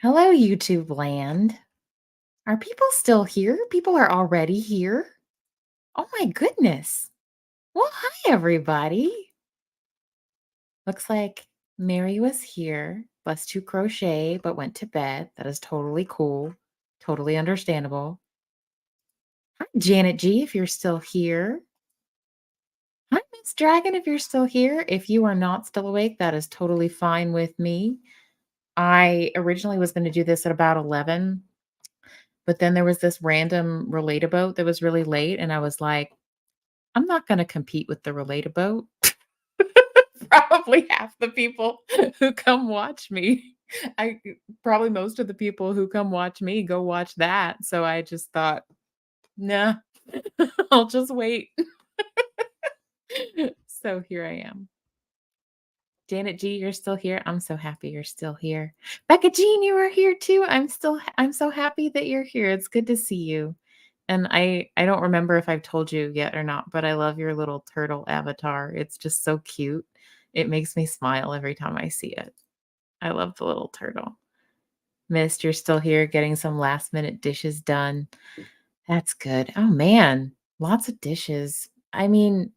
Hello, YouTube land. Are people still here? People are already here? Oh my goodness. Well, hi, everybody. Looks like Mary was here, blessed to crochet, but went to bed. That is totally cool, totally understandable. Hi, Janet G, if you're still here. Hi, Miss Dragon, if you're still here. If you are not still awake, that is totally fine with me. I originally was going to do this at about 11. But then there was this random Relate-A-Boat that was really late, and I was like, "I'm not gonna compete with the Relate-A-Boat." Probably half the people who come watch me. I probably most of the people who come watch me go watch that, so I just thought, "Nah, I'll just wait." So here I am. Janet G, you're still here. I'm so happy you're still here. Becca Jean, you are here too. I'm so happy that you're here. It's good to see you. And I don't remember if I've told you yet or not, but I love your little turtle avatar. It's just so cute. It makes me smile every time I see it. I love the little turtle. Mist, you're still here getting some last minute dishes done. That's good. Oh man, lots of dishes. I mean,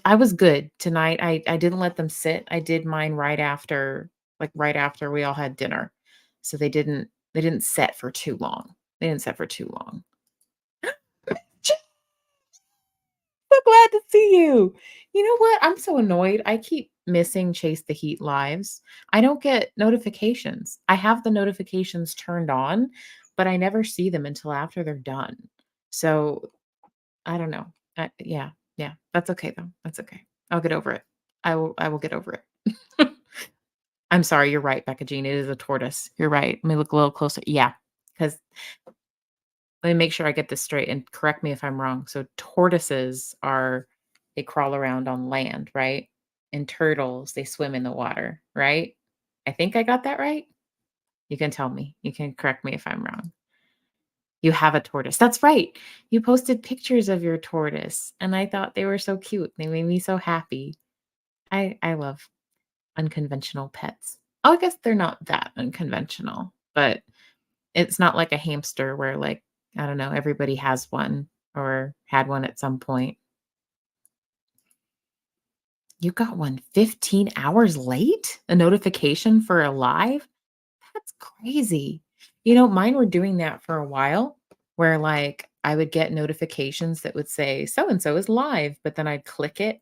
I was good tonight. I didn't let them sit. I did mine right after we all had dinner. So they didn't set for too long. They didn't set for too long. So glad to see you. You know what? I'm so annoyed. I keep missing Chase the Heat lives. I don't get notifications. I have the notifications turned on, but I never see them until after they're done. So I don't know. Yeah, yeah. That's okay though. That's okay. I'll get over it. I will get over it. I'm sorry, you're right, Becca Jean. It is a tortoise. You're right. Let me look a little closer. Yeah. Because let me make sure I get this straight and correct me if I'm wrong. So tortoises are they crawl around on land, right? And turtles, they swim in the water, right? I think I got that right. You can tell me. You can correct me if I'm wrong. You have a tortoise. That's right. You posted pictures of your tortoise, and I thought they were so cute. They made me so happy. I love unconventional pets. Oh, I guess they're not that unconventional, but it's not like a hamster where, like, I don't know, everybody has one or had one at some point. You got one 15 hours late? A notification for a live? That's crazy. Mine were doing that for a while where, like, I would get notifications that would say, "So and so is live," but then I'd click it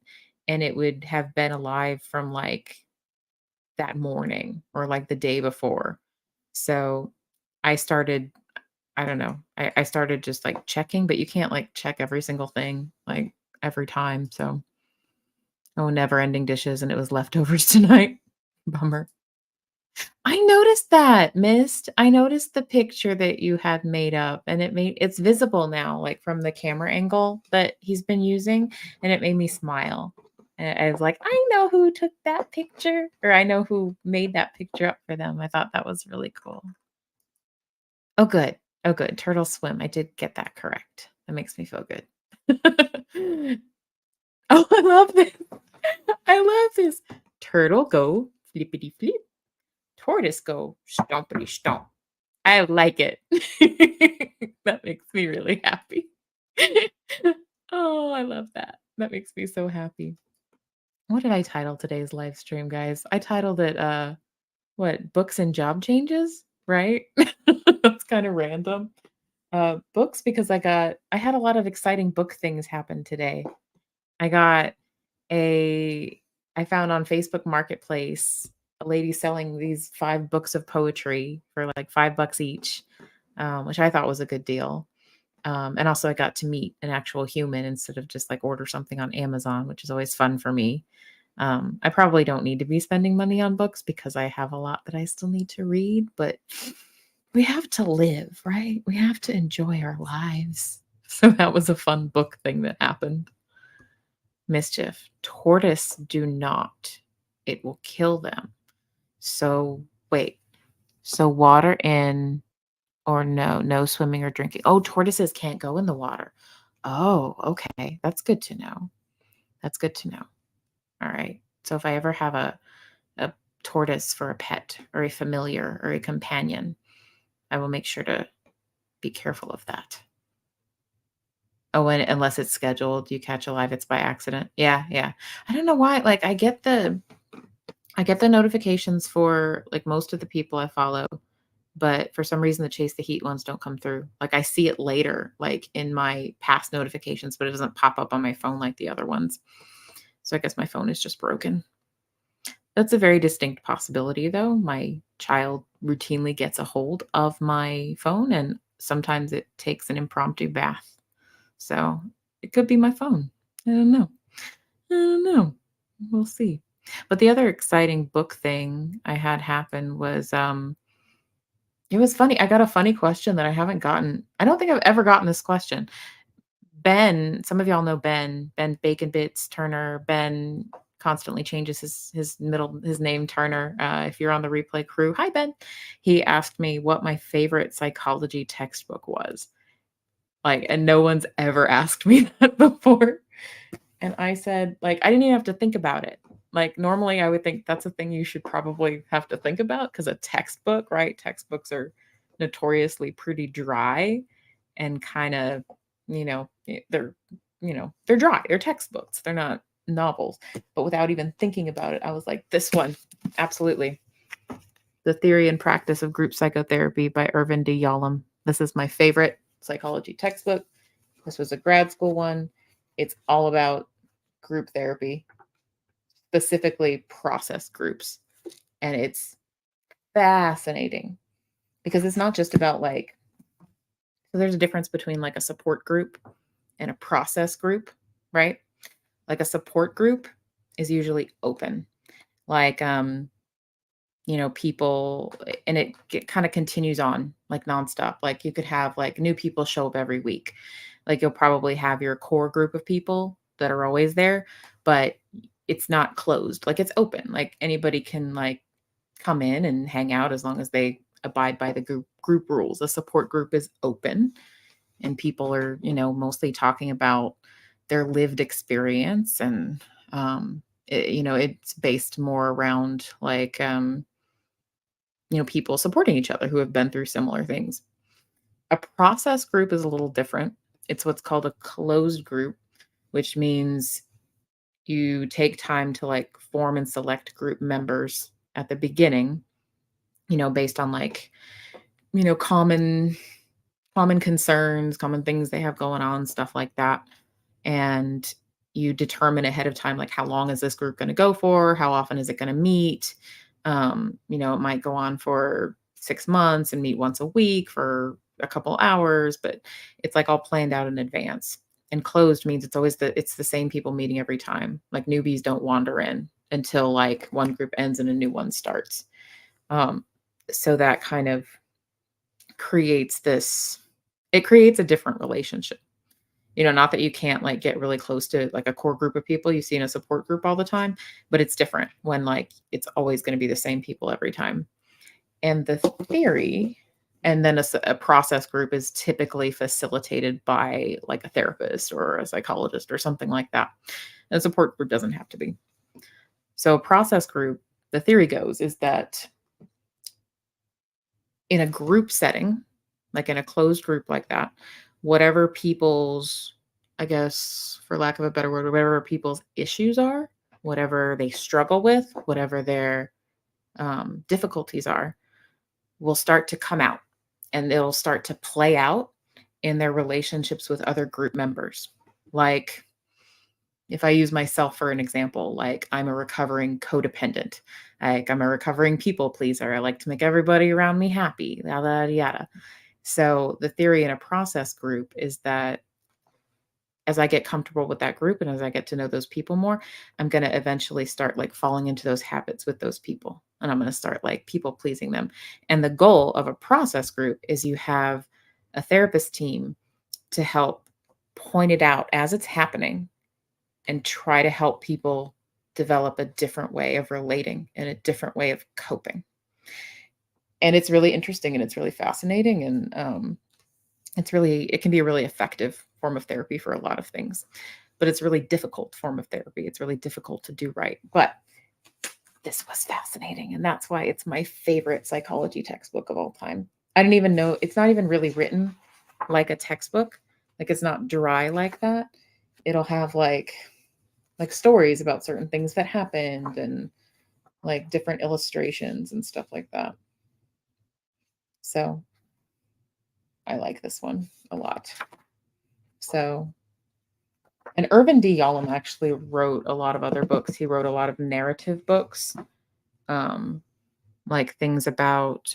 and it would have been alive from, like, that morning or, like, the day before. So, I started I don't know. I started just, like, checking, but you can't, like, check every single thing, like, every time, so oh, never ending dishes, and it was leftovers tonight. Bummer. I noticed that, Mist. I noticed the picture that you had made up, and it's visible now, like, from the camera angle that he's been using, and it made me smile. And I was like, "I know who took that picture," or I know who made that picture up for them. I thought that was really cool. Oh, good. Oh, good. Turtle swim. I did get that correct. That makes me feel good. Oh, I love this. I love this. Turtle go flippity flip. Tortoise go stompity stomp. I like it. That makes me really happy. Oh, I love that. That makes me so happy. What did I title today's live stream, guys? I titled it what, books and job changes, right? That's kind of random. Books because I had a lot of exciting book things happen today. I got a I found on Facebook Marketplace a lady selling these 5 books of poetry for like $5 each, which I thought was a good deal. And also I got to meet an actual human instead of just like order something on Amazon, which is always fun for me. I probably don't need to be spending money on books because I have a lot that I still need to read, but we have to live, right? We have to enjoy our lives. So that was a fun book thing that happened. Mischief. Tortoise do not. It will kill them. So wait. So water in or no swimming or drinking. Oh, tortoises can't go in the water. Oh, okay. That's good to know. That's good to know. All right. So if I ever have a tortoise for a pet or a familiar or a companion, I will make sure to be careful of that. Oh, and unless it's scheduled, you catch a live, it's by accident. Yeah, yeah. I don't know why, like, I get the notifications for, like, most of the people I follow, but for some reason, the Chase the Heat ones don't come through. Like, I see it later, like, in my past notifications, but it doesn't pop up on my phone like the other ones. So I guess my phone is just broken. That's a very distinct possibility, though. My child routinely gets a hold of my phone, and sometimes it takes an impromptu bath. So it could be my phone. I don't know. I don't know. We'll see. But the other exciting book thing I had happen was it was funny. I got a funny question that I haven't gotten. I don't think I've ever gotten this question. Ben, some of y'all know Ben Bacon Bits Turner. Ben constantly changes his name Turner. If you're on the replay crew, hi Ben. He asked me what my favorite psychology textbook was. Like, and no one's ever asked me that before. And I said, like, I didn't even have to think about it. Like, normally I would think that's a thing you should probably have to think about because a textbook, right? Textbooks are notoriously pretty dry and kind of, they're, they're dry. They're textbooks. They're not novels. But without even thinking about it, I was like, this one, absolutely. The Theory and Practice of Group Psychotherapy by Irvin D. Yalom. This is my favorite psychology textbook. This was a grad school one. It's all about group therapy, specifically process groups. And it's fascinating because it's not just about so there's a difference between like a support group and a process group, right? Like a support group is usually open. Like, people, and it kind of continues on like nonstop. Like you could have like new people show up every week. Like you'll probably have your core group of people that are always there, but it's not closed. Like it's open. Like anybody can like come in and hang out as long as they abide by the group rules. A support group is open and people are, mostly talking about their lived experience and it's based more around like people supporting each other who have been through similar things. A process group is a little different. It's what's called a closed group, which means you take time to like form and select group members at the beginning, based on like, common concerns, common things they have going on, stuff like that. And you determine ahead of time, like how long is this group going to go for? How often is it going to meet? It might go on for 6 months and meet once a week for a couple hours, but it's like all planned out in advance. And closed means it's the same people meeting every time. Like newbies don't wander in until like one group ends and a new one starts. So that kind of creates a different relationship. Not that you can't like get really close to like a core group of people you see in a support group all the time, but it's different when like it's always going to be the same people every time. And the theory, and then a process group is typically facilitated by like a therapist or a psychologist or something like that. And a support group doesn't have to be. So a process group, the theory goes, is that in a group setting, like in a closed group like that, whatever people's, I guess, for lack of a better word, whatever people's issues are, whatever they struggle with, whatever their difficulties are, will start to come out and it'll start to play out in their relationships with other group members. Like, if I use myself for an example, like I'm a recovering codependent, like I'm a recovering people pleaser. I like to make everybody around me happy, yada, yada, yada. So the theory in a process group is that as I get comfortable with that group and as I get to know those people more, I'm going to eventually start like falling into those habits with those people. And I'm going to start like people pleasing them. And the goal of a process group is you have a therapist team to help point it out as it's happening and try to help people develop a different way of relating and a different way of coping. And it's really interesting and it's really fascinating. And it can be a really effective form of therapy for a lot of things, but it's a really difficult form of therapy. It's really difficult to do right. But this was fascinating. And that's why it's my favorite psychology textbook of all time. I didn't even know it's not even really written like a textbook. Like it's not dry like that. It'll have like stories about certain things that happened and like different illustrations and stuff like that. So I like this one a lot. So, and Irvin D. Yalom actually wrote a lot of other books. He wrote a lot of narrative books, um, like things about,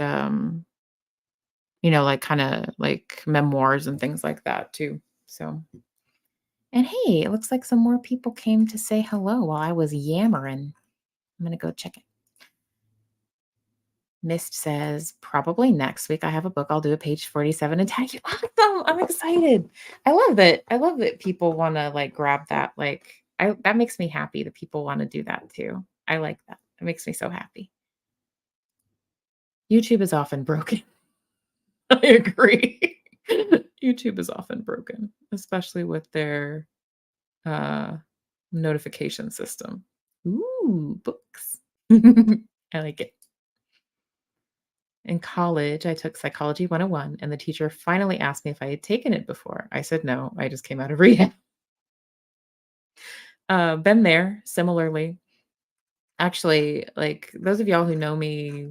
like kind of like memoirs and things like that too. So, and hey, it looks like some more people came to say hello while I was yammering. I'm going to go check it. Mist says, probably next week I have a book. I'll do a page 47 and tag you. Awesome. I'm excited. I love that. I love that people want to like grab that. That makes me happy that people want to do that too. I like that. It makes me so happy. YouTube is often broken. I agree. YouTube is often broken, especially with their uh notification system. Ooh, books. I like it. In college, I took Psychology 101, and the teacher finally asked me if I had taken it before. I said no, I just came out of rehab. Been there similarly. Actually, like those of y'all who know me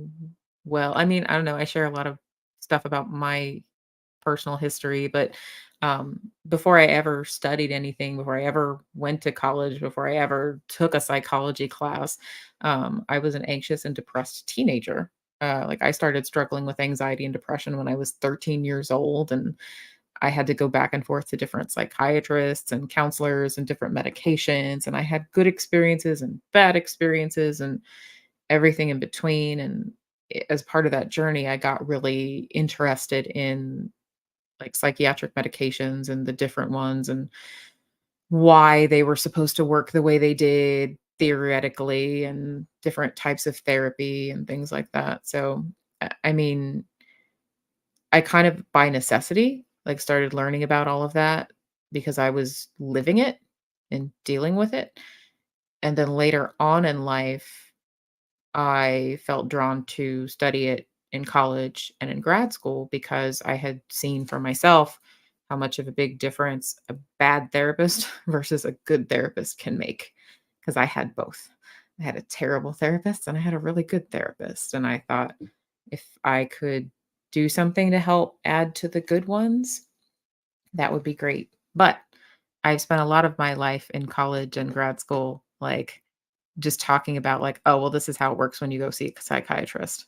well, I mean, I don't know, I share a lot of stuff about my personal history, but before I ever studied anything, before I ever went to college, before I ever took a psychology class, I was an anxious and depressed teenager. Like I started struggling with anxiety and depression when I was 13 years old, and I had to go back and forth to different psychiatrists and counselors and different medications, and I had good experiences and bad experiences and everything in between. And as part of that journey, I got really interested in like psychiatric medications and the different ones and why they were supposed to work the way they did theoretically and different types of therapy and things like that. So, I mean, I kind of by necessity like started learning about all of that because I was living it and dealing with it. And then later on in life, I felt drawn to study it in college and in grad school because I had seen for myself how much of a big difference a bad therapist versus a good therapist can make. Because I had both. I had a terrible therapist and I had a really good therapist. And I thought if I could do something to help add to the good ones, that would be great. But I've spent a lot of my life in college and grad school, like just talking about like, "Oh, well, this is how it works when you go see a psychiatrist."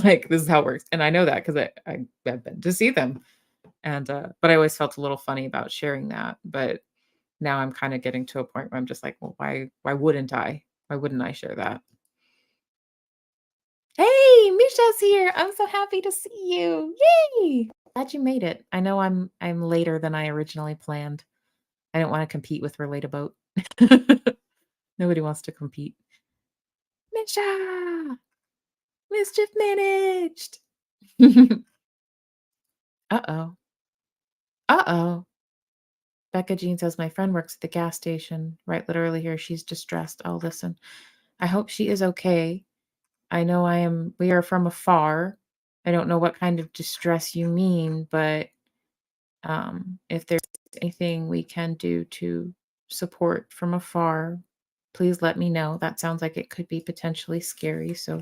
Like, this is how it works, and I know that 'cause I've been to see them, and, but I always felt a little funny about sharing that, but now I'm kinda getting to a point where I'm just like, "Well, why wouldn't I? Why wouldn't I share that?" Hey, Misha's here! I'm so happy to see you. Yay! Glad you made it. I know I'm later than I originally planned. I don't wanna compete with Relate-A-Boat. Nobody wants to compete. Misha! Mischief managed. Uh-oh. Uh-oh. Becca Jean says, "My friend works at the gas station." Right, literally here, she's distressed. Oh, listen. I hope she is okay. I know we are from afar. I don't know what kind of distress you mean, but if there's anything we can do to support from afar, please let me know. That sounds like it could be potentially scary. So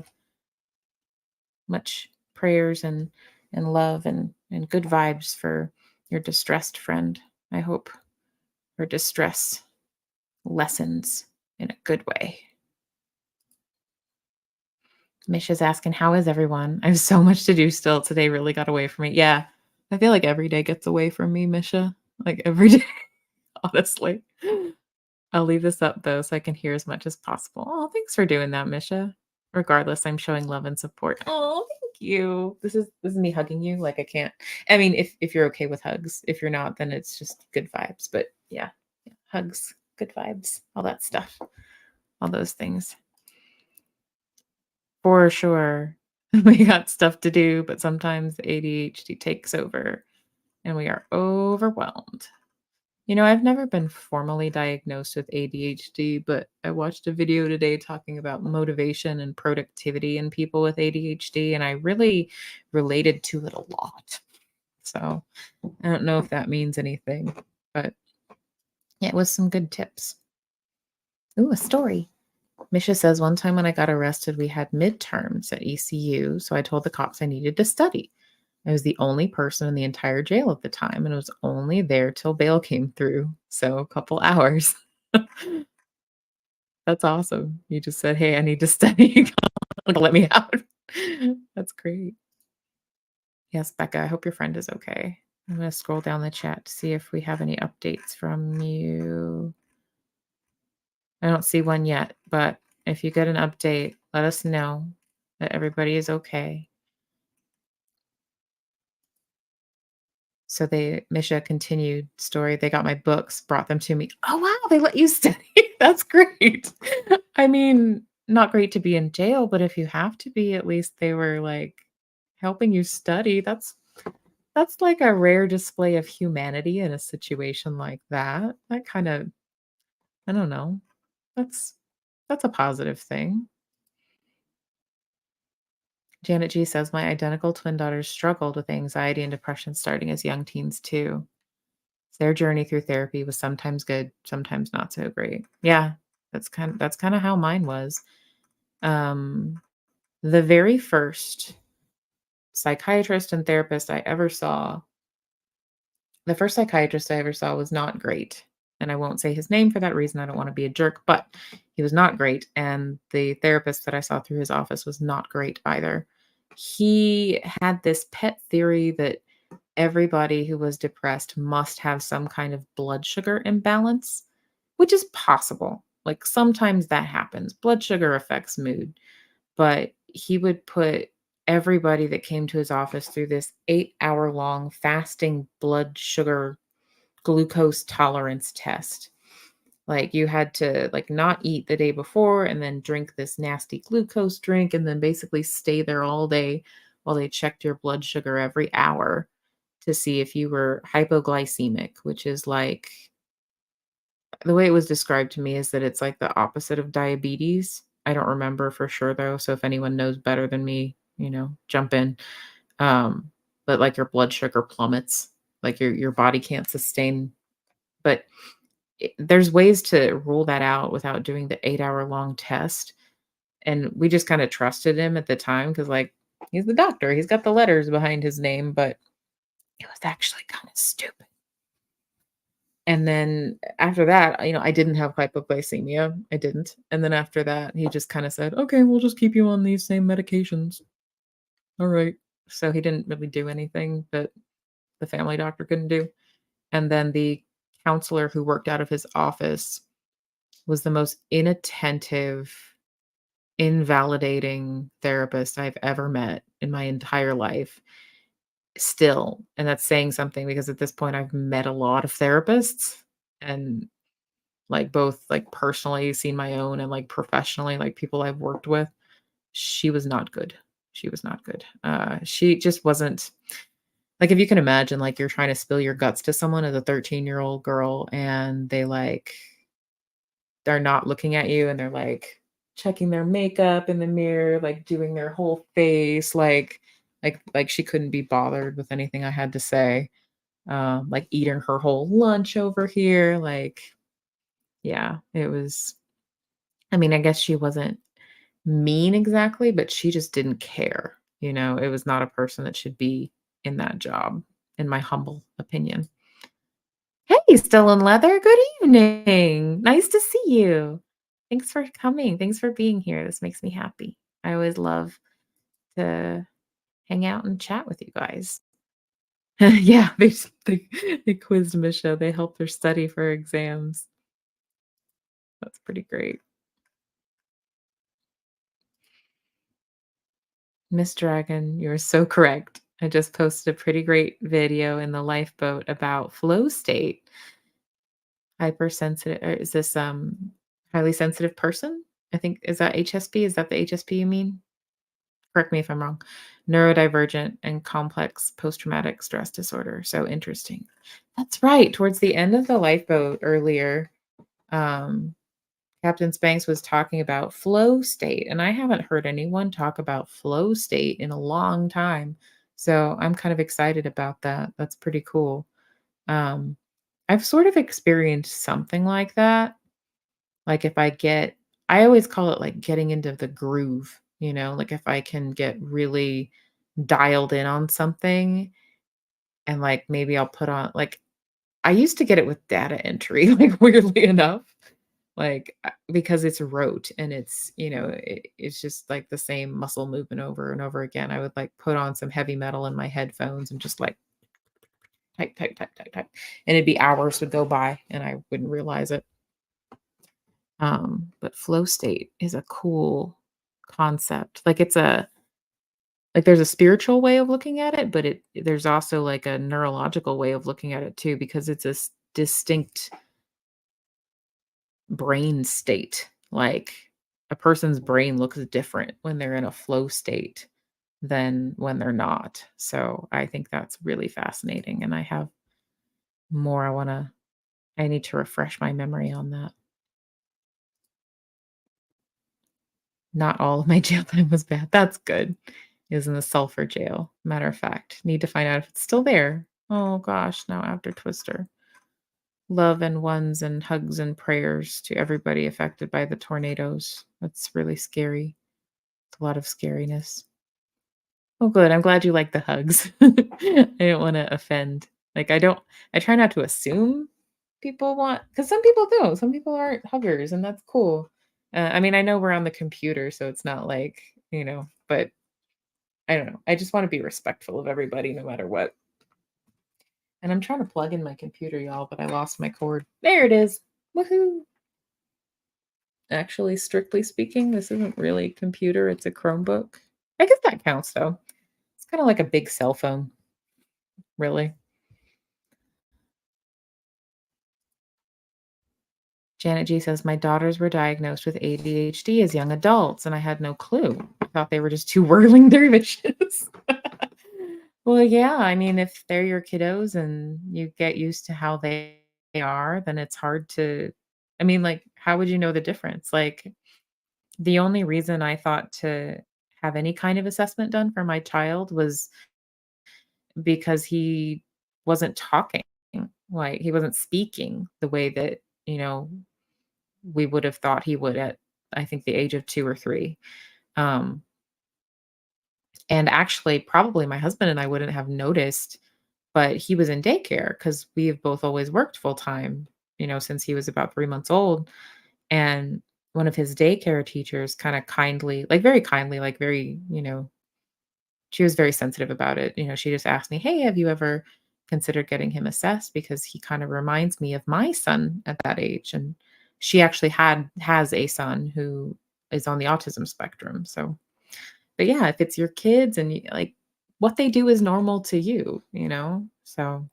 much prayers and love and good vibes for your distressed friend. I hope her distress lessens in a good way. Misha's asking, how is everyone? I have so much to do still. Today really got away from me. Yeah. I feel like every day gets away from me, Misha. Like every day, honestly. I'll leave this up though so I can hear as much as possible. Oh, thanks for doing that, Misha. Regardless, I'm showing love and support. Oh, thank you. This is me hugging you. Like I can't. I mean, if you're okay with hugs. If you're not, then it's just good vibes. But yeah, hugs, good vibes, all that stuff. All those things. For sure. We got stuff to do, but sometimes ADHD takes over and we are overwhelmed. I've never been formally diagnosed with ADHD, but I watched a video today talking about motivation and productivity in people with ADHD, and I really related to it a lot. So I don't know if that means anything, but yeah, it was some good tips. Ooh, a story. Misha says one time when I got arrested, we had midterms at ECU, so I told the cops I needed to study. I was the only person in the entire jail at the time and was only there till bail came through, so a couple hours. That's awesome. You just said, "Hey, I need to study. Let me out." That's great. Yes, Becca, I hope your friend is okay. I'm gonna scroll down the chat to see if we have any updates from you. I don't see one yet, but if you get an update, let us know that everybody is okay. So Misha continued story. They got my books, brought them to me. Oh wow, they let you study. That's great. I mean, not great to be in jail, but if you have to be, at least they were like helping you study. That's like a rare display of humanity in a situation like that. That kind of, I don't know. That's that's a positive thing. Janet G says my identical twin daughters struggled with anxiety and depression starting as young teens too. Their journey through therapy was sometimes good, sometimes not so great. Yeah, that's kinda how mine was. Um, the very first psychiatrist and therapist I ever saw the first psychiatrist I ever saw was not great, and I won't say his name for that reason, I don't wanna be a jerk, but he was not great, and the therapist that I saw through his office was not great either. He had this pet theory that everybody who was depressed must have some kind of blood sugar imbalance, which is possible. Like sometimes that happens. Blood sugar affects mood, but he would put everybody that came to his office through this 8-hour long fasting blood sugar glucose tolerance test. Like you had to like not eat the day before and then drink this nasty glucose drink and then basically stay there all day while they checked your blood sugar every hour to see if you were hypoglycemic, which is like the way it was described to me is that it's like the opposite of diabetes. I don't remember for sure though, so if anyone knows better than me, jump in. Um, but like your blood sugar plummets, like your body can't sustain. But there's ways to rule that out without doing the 8-hour long test. And we just kind of trusted him at the time because like he's the doctor, he's got the letters behind his name, but it was actually kind of stupid. And then after that, I didn't have hypoglycemia. I didn't. And then after that, he just kinda said, "Okay, we'll just keep you on these same medications. Alright." So he didn't really do anything that the family doctor couldn't do. And then the counselor who worked out of his office was the most inattentive, invalidating therapist I've ever met in my entire life still, and that's saying something because at this point I've met a lot of therapists and like, both, like, personally seen my own and, like, professionally, like, people I've worked with. She was not good. She was not good. She just wasn't like, if you can imagine, like, you're trying to spill your guts to someone as a 13-year-old girl, and they're not looking at you, and they're, like, checking their makeup in the mirror, like, doing their whole face, like she couldn't be bothered with anything I had to say, like, eating her whole lunch over here, like yeah, it was I mean, I guess she wasn't mean exactly, but she just didn't care, It was not a person that should be in that job, in my humble opinion. Hey, still in leather. Good evening. Nice to see you. Thanks for coming. Thanks for being here. This makes me happy. I always love to hang out and chat with you guys. Yeah, they quizzed Misha. They helped her study for exams. That's pretty great. Miss Dragon, you're so correct. I just posted a pretty great video in the lifeboat about flow state. Hypersensitive or is this, highly sensitive person? I think is that HSP? Is that the HSP you mean? correct me if I'm wrong, neurodivergent and complex post-traumatic stress disorder. So interesting. That's right. Towards the end of the lifeboat earlier, um, Captain Spanks was talking about flow state, and I haven't heard anyone talk about flow state in a long time. So I'm kind of excited about that. That's pretty cool. Um, I've sort of experienced something like that. Like if I always call it like getting into the groove, like if I can get really dialed in on something and like maybe I'll put on like I used to get it with data entry, like weirdly enough, like because it's rote and it's just like the same muscle movement over and over again. I would like put on some heavy metal in my headphones and just like type, type, type, type, type. And it'd be hours would go by and I wouldn't realize it. But flow state is a cool concept. Like there's a spiritual way of looking at it, but there's also like a neurological way of looking at it too, because it's a distinct brain state. Like a person's brain looks different when they're in a flow state than when they're not. So I think that's really fascinating. And I have more I need to refresh my memory on that. Not all of my jail time was bad. That's good. It was in the sulfur jail. Matter of fact, need to find out if it's still there. Oh gosh, now after Twister. Love and ones and hugs and prayers to everybody affected by the tornadoes. That's really scary. It's a lot of scariness. Oh, good. I'm glad you like the hugs. I didn't want to offend. Like, I try not to assume people want, because some people do. Some people aren't huggers, and that's cool. I mean, I know we're on the computer, so it's not like, but I don't know. I just want to be respectful of everybody no matter what. And I'm trying to plug in my computer, y'all, but I lost my cord. There it is. Woohoo. Actually, strictly speaking, this isn't really a computer, it's a Chromebook. I guess that counts though. It's kind of like a big cell phone, really. Janet G says, my daughters were diagnosed with ADHD as young adults, and I had no clue. I thought they were just two whirling dervishes. Well, yeah, I mean, if they're your kiddos and you get used to how they are, then it's hard to, I mean, like, how would you know the difference? Like, the only reason I thought to have any kind of assessment done for my child was because he wasn't talking, like, he wasn't speaking the way that, we would have thought he would at, I think, the age of 2 or 3. Um, and actually, probably my husband and I wouldn't have noticed, but he was in daycare because we have both always worked full time, since he was about 3 months old. And one of his daycare teachers kind of kindly, like very kindly, like very, she was very sensitive about it. She just asked me, hey, have you ever considered getting him assessed? Because he kind of reminds me of my son at that age. And she actually has a son who is on the autism spectrum. So, but yeah, if it's your kids and like what they do is normal to you. So,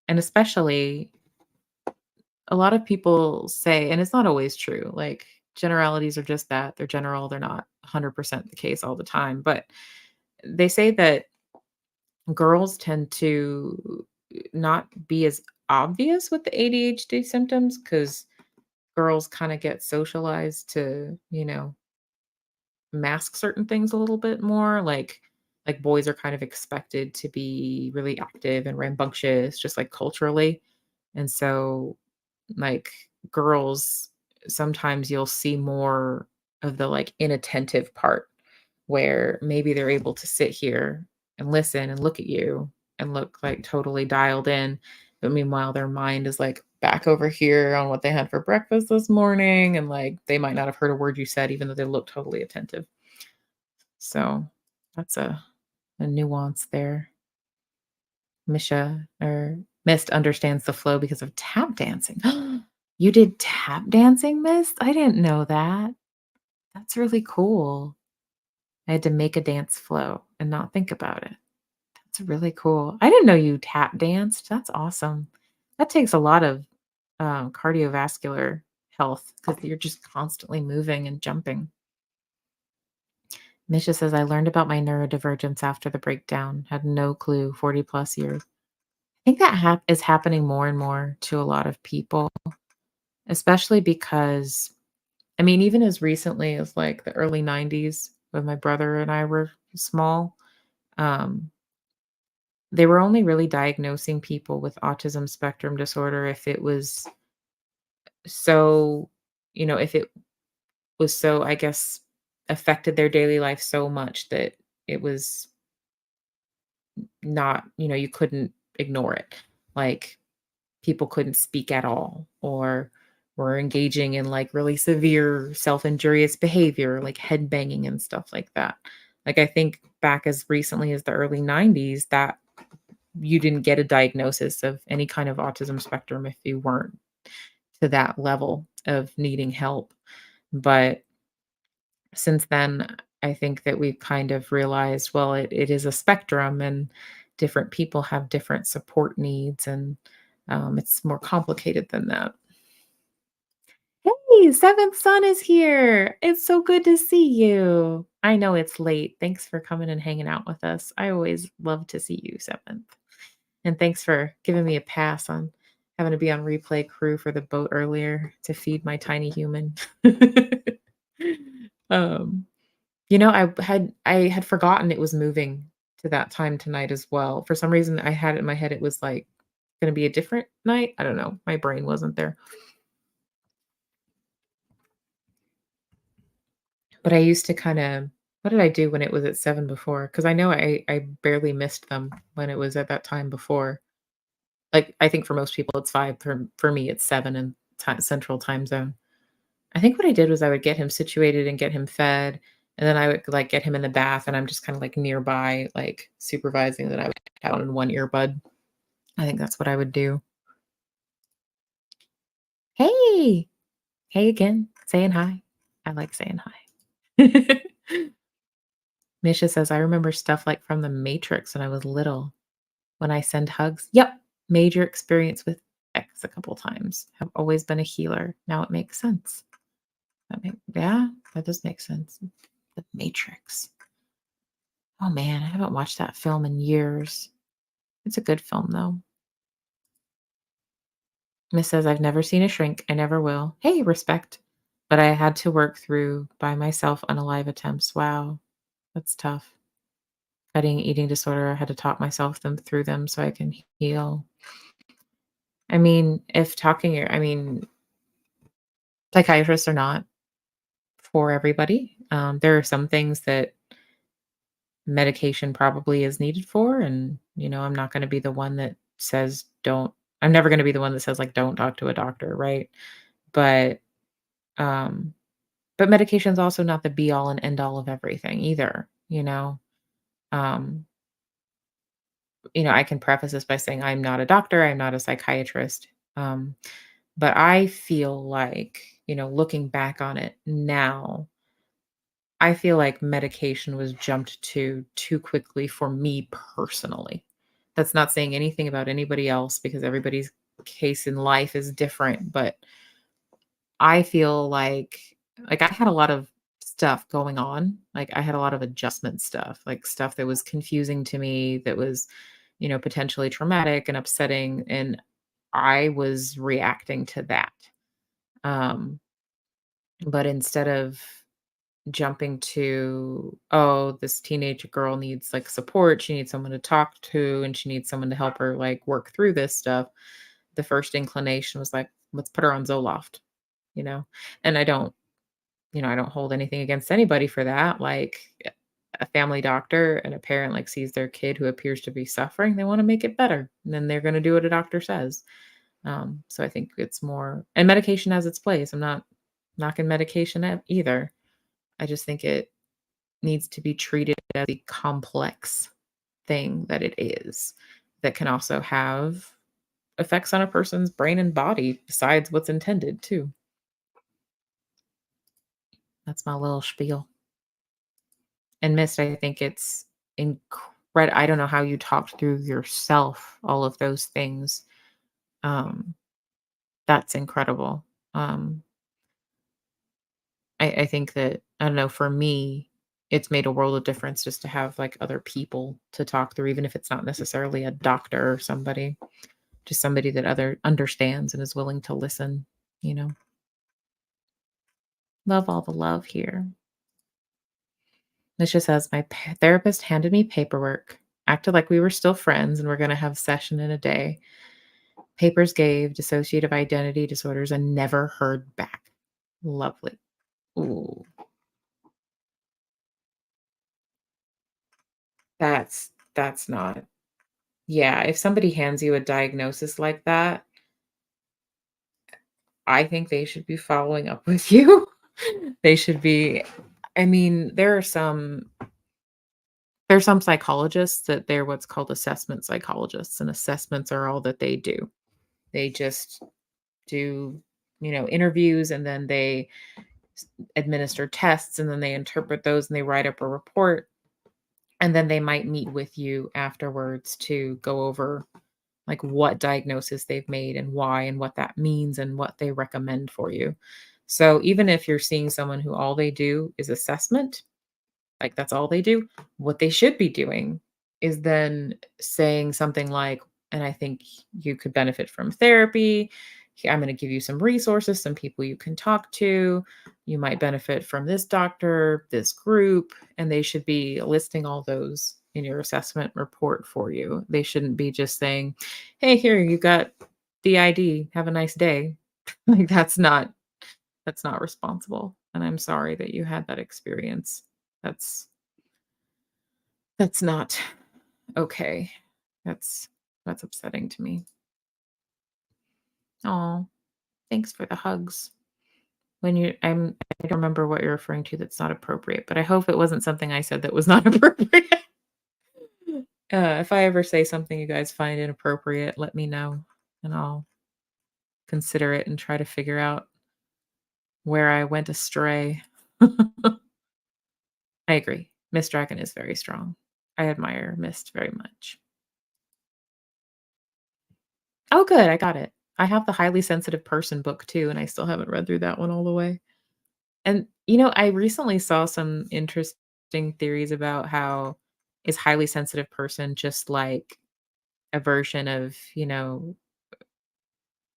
and especially a lot of people say, and it's not always true, like generalities are just that they're general, they're not 100% the case all the time. But they say that girls tend to not be as obvious with the ADHD symptoms because girls kind of get socialized to, mask certain things a little bit more. Like boys are kind of expected to be really active and rambunctious, just like culturally. And so like girls, sometimes you'll see more of the like inattentive part where maybe they're able to sit here and listen and look at you and look like totally dialed in. But meanwhile, their mind is like back over here on what they had for breakfast this morning. And like they might not have heard a word you said, even though they look totally attentive. So that's a nuance there. Misha or Mist understands the flow because of tap dancing. You did tap dancing, Mist? I didn't know that. That's really cool. I had to make a dance flow and not think about it. That's really cool. I didn't know you tap danced. That's awesome. That takes a lot of cardiovascular health because you're just constantly moving and jumping. Misha says, I learned about my neurodivergence after the breakdown. Had no clue, 40 plus years. I think that is happening more and more to a lot of people, especially because, I mean, even as recently as like the early 90s when my brother and I were small, um, they were only really diagnosing people with autism spectrum disorder if it was so, if it was so, I guess, affected their daily life so much that it was not, you couldn't ignore it. Like people couldn't speak at all or were engaging in like really severe self-injurious behavior, like head banging and stuff like that. Like I think back as recently as the early 90s that you didn't get a diagnosis of any kind of autism spectrum if you weren't to that level of needing help. But since then, I think that we've kind of realized, well, it is a spectrum and different people have different support needs and it's more complicated than that. Hey, seventh son is here. It's so good to see you. I know it's late. Thanks for coming and hanging out with us. I always love to see you, seventh. And thanks for giving me a pass on having to be on replay crew for the boat earlier to feed my tiny human. um, I had forgotten it was moving to that time tonight as well. For some reason, I had it in my head it was, like, gonna be a different night. I don't know. My brain wasn't there. But I used to kinda what did I do when it was at 7 before? Because I know I barely missed them when it was at that time before. Like, I think for most people, it's 5. For me, it's 7 in Central Time Zone. I think what I did was I would get him situated and get him fed, and then I would, like, get him in the bath, and I'm just kinda, like, nearby, like, supervising that I would have on 1 earbud. I think that's what I would do. "Hey! Hey again. Saying hi." I like saying hi. Misha says, "I remember stuff, like, from The Matrix when I was little. When I send hugs." Yep. Major experience with X a couple times. Have always been a healer. Now it makes sense. Yeah, that does make sense. The Matrix. Oh, man, I haven't watched that film in years. It's a good film, though. Miss says, "I've never seen a shrink. I never will." Hey, respect. But I had to work through by myself unalive attempts. Wow, that's tough. Fighting eating disorder, I had to talk myself through them so I can heal. I mean, if talking I mean, psychiatrists are not for everybody. There are some things that medication probably is needed for, and, I'm not gonna be the one that says, "Don't." I'm never gonna be the one that says, like, "Don't talk to a doctor," right? But, um but medication's also not the be all and end all of everything either, you know? Um, I can preface this by saying I'm not a doctor, I'm not a psychiatrist, but I feel like, looking back on it now, I feel like medication was jumped to too quickly for me personally. That's not saying anything about anybody else because everybody's case in life is different, but I feel like I had a lot of stuff going on. Like I had a lot of adjustment stuff, like stuff that was confusing to me that was, potentially traumatic and upsetting and I was reacting to that. Um but instead of jumping to, oh, this teenage girl needs like support, she needs someone to talk to and she needs someone to help her like work through this stuff. The first inclination was like, let's put her on Zoloft, you know. And I don't hold anything against anybody for that. Like a family doctor and a parent like sees their kid who appears to be suffering, they want to make it better. And then they're going to do what a doctor says. So I think it's more and medication has its place. I'm not knocking medication either. I just think it needs to be treated as a complex thing that it is that can also have effects on a person's brain and body besides what's intended too. That's my little spiel. And Mist, I think it's incredible. I don't know how you talked through yourself all of those things. Um, that's incredible. Um, I think that I don't know for me. it's made a world of difference just to have, like, other people to talk through, even if it's not necessarily a doctor or somebody, just somebody that other understands and is you to listen, you know? Love all the love here. This just says, "My therapist handed me paperwork, acted like we were still friends and we're gonna have session in a day. Papers gave dissociative identity disorders and never heard back." Lovely. Ooh, that's not yeah, if somebody hands you a diagnosis like that, I think they should be following up with you. They should be I mean, there's some psychologists that they're what's called assessment psychologists, and assessments are all that they do. They just do, interviews, and then they administer tests, and then they interpret those, and they write up a report, and then they might meet with you afterwards to go over like what diagnosis they've made and why and what that means and what they recommend for you. So even if you're seeing someone who all they do is assessment, like that's all they do, what they should be doing is then saying something like, and I think you could benefit from therapy. I'm going to give you some resources, some people you can talk to. You might benefit from this doctor, this group, and they should be listing all those in your assessment report for you. They shouldn't be just saying, "Hey, here you got the ID. Have a nice day." Like that's not responsible. And I'm sorry that you had that experience. That's that's not okay. That's that's upsetting to me. Oh, thanks for the hugs. I don't remember what you're referring to that's not appropriate, but I hope it wasn't something I said that was not appropriate. If I ever say something you guys find inappropriate, let me know and I'll consider it and try to figure out where I went astray. I agree. Miss Dragon is very strong. I admire Mist very much. Oh, good. I got it. I have the highly sensitive person book too, and I still haven't read through that one all the way. And, I recently saw some interesting theories about how is highly sensitive person just like a version of,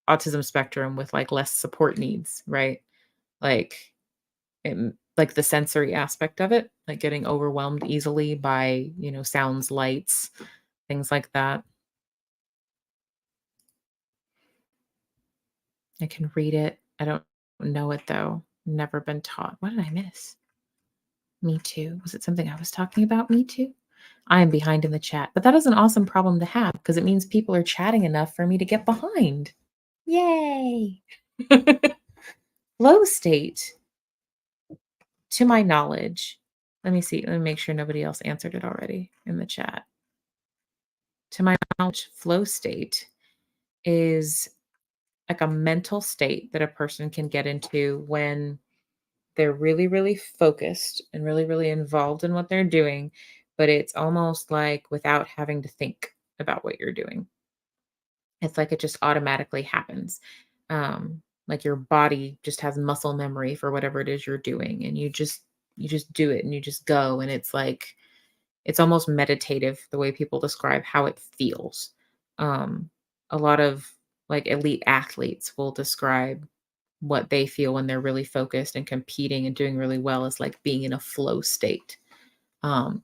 autism spectrum with like less support needs, right? Like, like the sensory aspect of it, like getting overwhelmed easily by, sounds, lights, things like that. I can read it. I don't know it though. Never been taught. What did I miss? Me too. Was it something I was talking about? Me too. I am behind in the chat, but that is an awesome problem to have because it means people are chatting enough for me to get behind. Yay. Flow state, to my knowledge. Let me see. Let me make sure nobody else answered it already in the chat. To my knowledge, flow state is like a mental state that a person can get into when they're really, really focused and really, really involved in what they're doing, but it's almost like without having to think about what you're doing. It's like it just automatically happens. Like your body just has muscle memory for whatever it is you're doing, and you just do it and you just go, and it's like it's almost meditative the way people describe how it feels. Um, a lot of like elite athletes will describe what they feel when they're really focused and competing and doing really well is like being in a flow state. Um,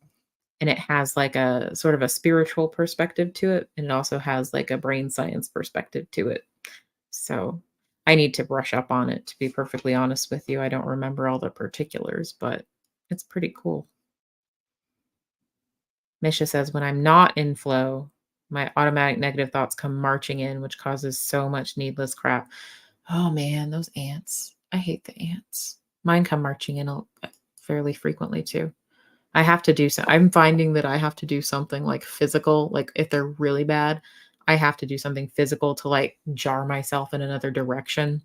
and it has like a sort of a spiritual perspective to it. And it also has like a brain science perspective to it. So I need to brush up on it, to be perfectly honest with you. I don't remember all the particulars, but it's pretty cool. Misha says, when I'm not in flow, my automatic negative thoughts come marching in, which causes so much needless crap. Oh man, those ants. I hate the ants. Mine come marching in fairly frequently too. I have to do so. I'm finding that I have to do something like physical, like if they're really bad, I have to do something physical to like jar myself in another direction.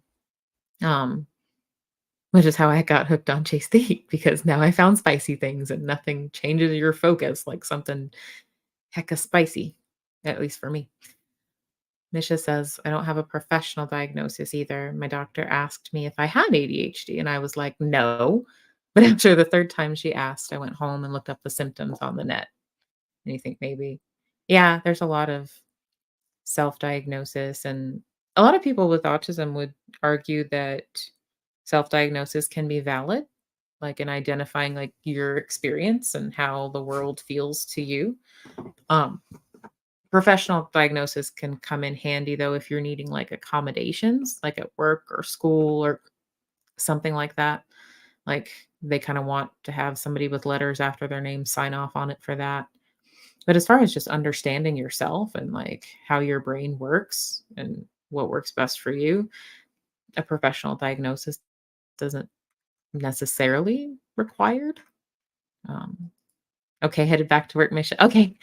Um, which is how I got hooked on Chase the Heat because now I found spicy things and nothing changes your focus like something hecka spicy, at least for me. Misha says, I don't have a professional diagnosis either. My doctor asked me if I had ADHD, and I was like, no. But after the 3rd time she asked, I went home and looked up the symptoms on the net, and you think maybe yeah, there's a lot of self-diagnosis, and a lot of people with autism would argue that self-diagnosis can be valid, like, in identifying, like, your experience and how the world feels to you. Um, Professional diagnosis can come in handy, though, if you're needing, like, accommodations, like, at work or school or something like that. Like, they kinda want to have somebody with letters after their name sign off on it for that. But as far as just understanding yourself and, like, how your brain works and what works best for you, a professional diagnosis doesn't necessarily required. Um, okay, headed back to work mission. Okay,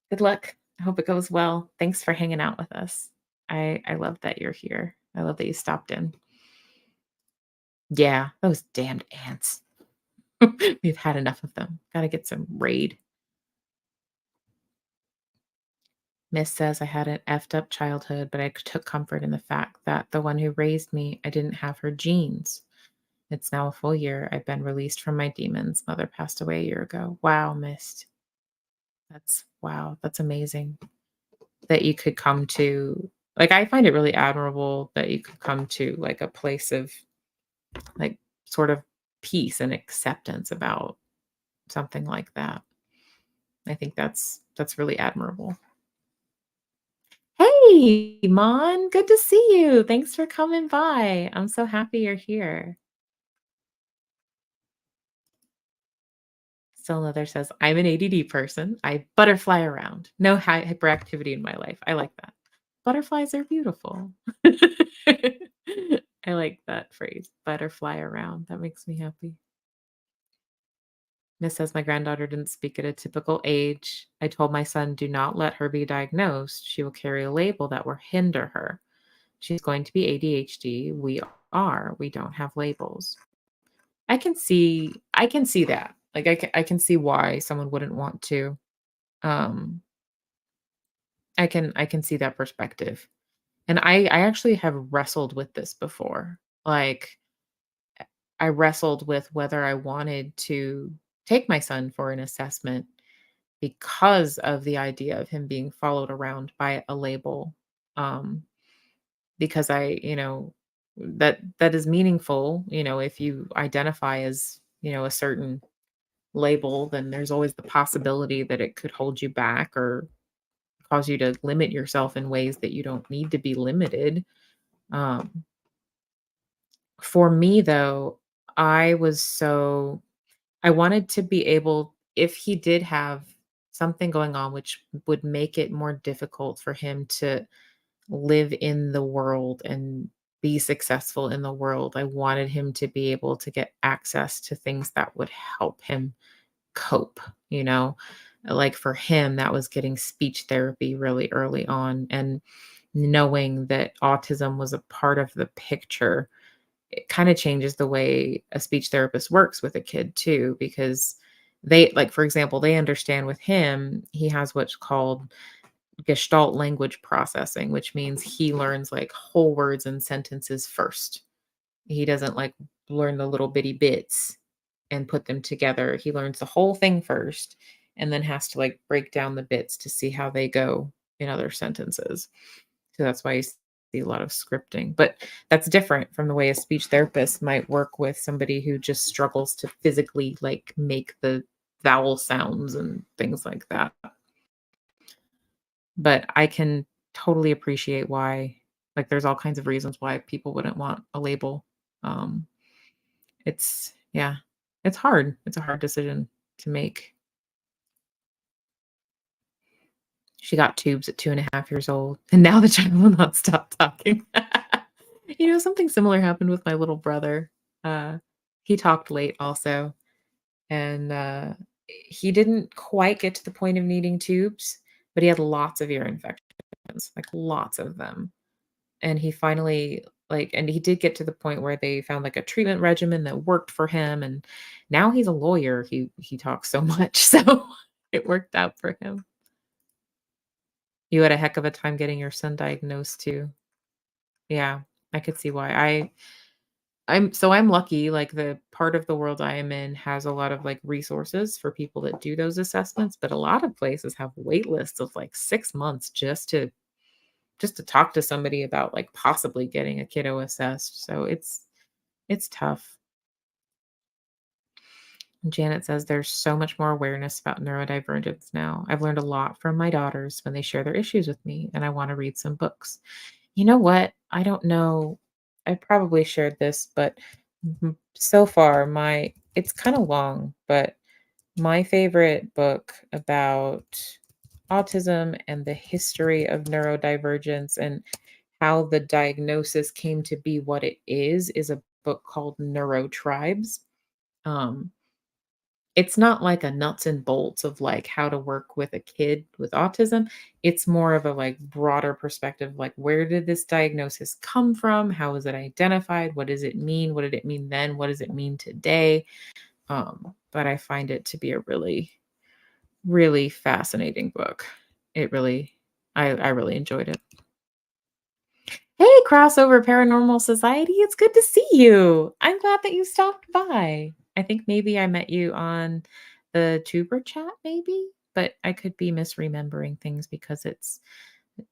good luck. I hope it goes well. Thanks for hanging out with us. I love that you're here. I love that you stopped in. Yeah, those damned ants. We've had enough of them. Gotta get some raid. Miss says I had an effed up childhood, but I took comfort in the fact that the one who raised me, I didn't have her genes. It's now a full year. I've been released from my demons. Mother passed away a year ago. Wow, Mist. That's wow. That's amazing that you could come to like I find it really admirable that you could come to like a place of like sort of peace and acceptance about something like that. I think that's really admirable. Hey, Mon, good to see you. Thanks for coming by. I'm so happy you're here. Still another says, I'm an ADD person. I butterfly around. No hyperactivity in my life. I like that. Butterflies are beautiful. I like that phrase, butterfly around. That makes me happy. Miss says my granddaughter didn't speak at a typical age. I told my son, do not let her be diagnosed. She will carry a label that will hinder her. She's going to be ADHD. We are. We don't have labels. I can see that. Like I can see why someone wouldn't want to. Um I can see that perspective. And I actually have wrestled with this before. Like I wrestled with whether I wanted to take my son for an assessment because of the idea of him being followed around by a label. Um because that is meaningful, if you identify as, a certain label, then there's always the possibility that it could hold you back or cause you to limit yourself in ways that you don't need to be limited. Um, for me, though, I wanted to be able, if he did have something going on, which would make it more difficult for him to live in the world and be successful in the world, I wanted him to be able to get access to things that would help him cope, you know? Like for him, that was getting speech therapy really early on and knowing that autism was a part of the picture. It kind of changes the way a speech therapist works with a kid too, because they, like, for example, they understand with him, he has what's called Gestalt language processing, which means he learns like whole words and sentences first. He doesn't like learn the little bitty bits and put them together. He learns the whole thing first and then has to like break down the bits to see how they go in other sentences. So that's why you see a lot of scripting. But that's different from the way a speech therapist might work with somebody who just struggles to physically like make the vowel sounds and things like that. But I can totally appreciate why like there's all kinds of reasons why people wouldn't want a label. Um it's yeah, it's hard. It's a hard decision to make. She got tubes at 2.5 years old, and now the child will not stop talking. Something similar happened with my little brother. Uh, he talked late also, and, he didn't quite get to the point of needing tubes, but he had lots of ear infections, like, lots of them. And he finally and he did get to the point where they found, like, a treatment regimen that worked for him, and now he's a lawyer. He talks so much, so it worked out for him. You had a heck of a time getting your son diagnosed too. Yeah, I could see why. I'm lucky, like, the part of the world I am in has a lot of, like, resources for people that do those assessments, but a lot of places have wait lists of, like, 6 months just to talk to somebody about, like, possibly getting a kiddo assessed, so it's tough. Janet says there's so much more awareness about neurodivergence now. I've learned a lot from my daughters when they share their issues with me, and I want to read some books. You know what? I don't know. I probably shared this, but so far, it's kind of long, but my favorite book about autism and the history of neurodivergence and how the diagnosis came to be what it is a book called Neurotribes. Um, it's not like a nuts and bolts of, like, how to work with a kid with autism. It's more of a, like, broader perspective, like, where did this diagnosis come from? How was it identified? What does it mean? What did it mean then? What does it mean today? But I find it to be a really, really fascinating book. It really I really enjoyed it. Hey, Crossover Paranormal Society, it's good to see you. I'm glad that you stopped by. I think maybe I met you on the Tuber chat, maybe, but I could be misremembering things because it's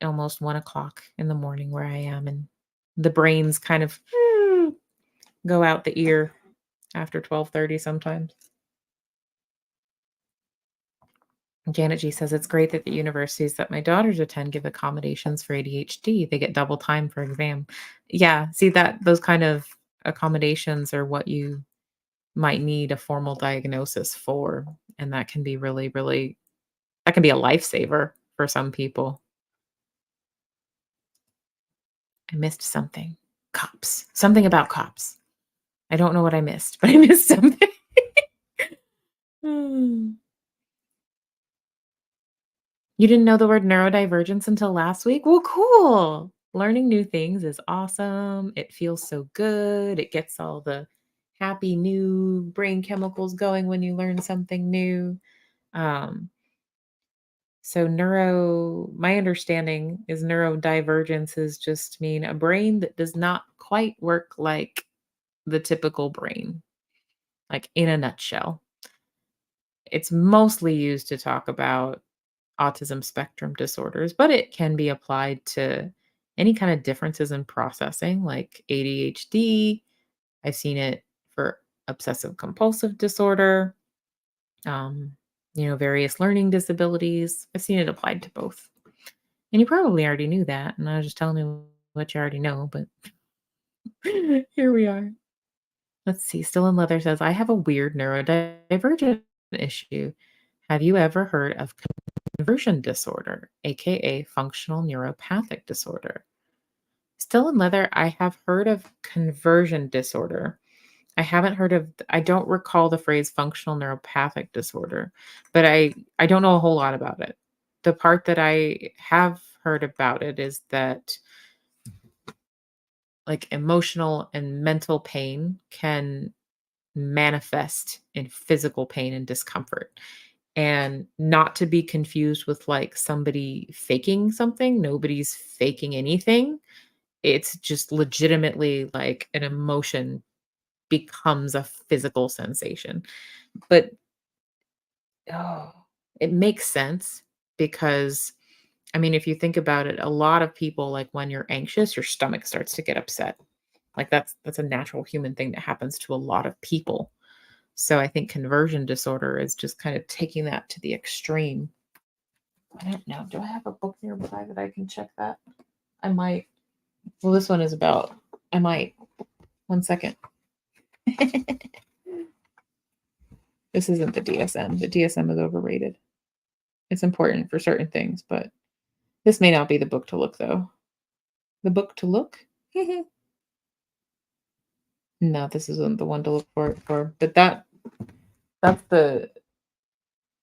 almost 1 o'clock in the morning where I am, and the brains kind of go out the ear after 12:30 sometimes. Janet G says it's great that the universities that my daughters attend give accommodations for ADHD. They get double time for exam. Yeah, see that those kind of accommodations are what you might need a formal diagnosis for, and that can be really, really that can be a lifesaver for some people. I missed something. Cops. Something about cops. I don't know what I missed, but I missed something. Hmm. You didn't know the word neurodivergence until last week? Well, cool. Learning new things is awesome. It feels so good. It gets all the happy new brain chemicals going when you learn something new. Um, my understanding is neurodivergence is just mean a brain that does not quite work like the typical brain, like in a nutshell. It's mostly used to talk about autism spectrum disorders, but it can be applied to any kind of differences in processing like ADHD. I've seen it for obsessive compulsive disorder, um, various learning disabilities. I've seen it applied to both. And you probably already knew that. And I was just telling you what you already know, but here we are. Let's see. Still in Leather says, I have a weird neurodivergent issue. Have you ever heard of conversion disorder, aka functional neuropathic disorder? Still in Leather, I have heard of conversion disorder. I don't recall the phrase functional neuropathic disorder, but I don't know a whole lot about it. The part that I have heard about it is that like emotional and mental pain can manifest in physical pain and discomfort. And not to be confused with like somebody faking something. Nobody's faking anything. It's just legitimately like an emotion becomes a physical sensation. But oh, it makes sense because I mean, if you think about it, a lot of people like when you're anxious, your stomach starts to get upset. Like that's a natural human thing that happens to a lot of people. So I think conversion disorder is just kind of taking that to the extreme. I don't know. Do I have a book nearby that I can check that? I might. Well, this one is about. I might. 1 second. This isn't the DSM. The DSM is overrated. It's important for certain things, but this may not be the book to look, though. The book to look? No, this isn't the one to look for. But that's the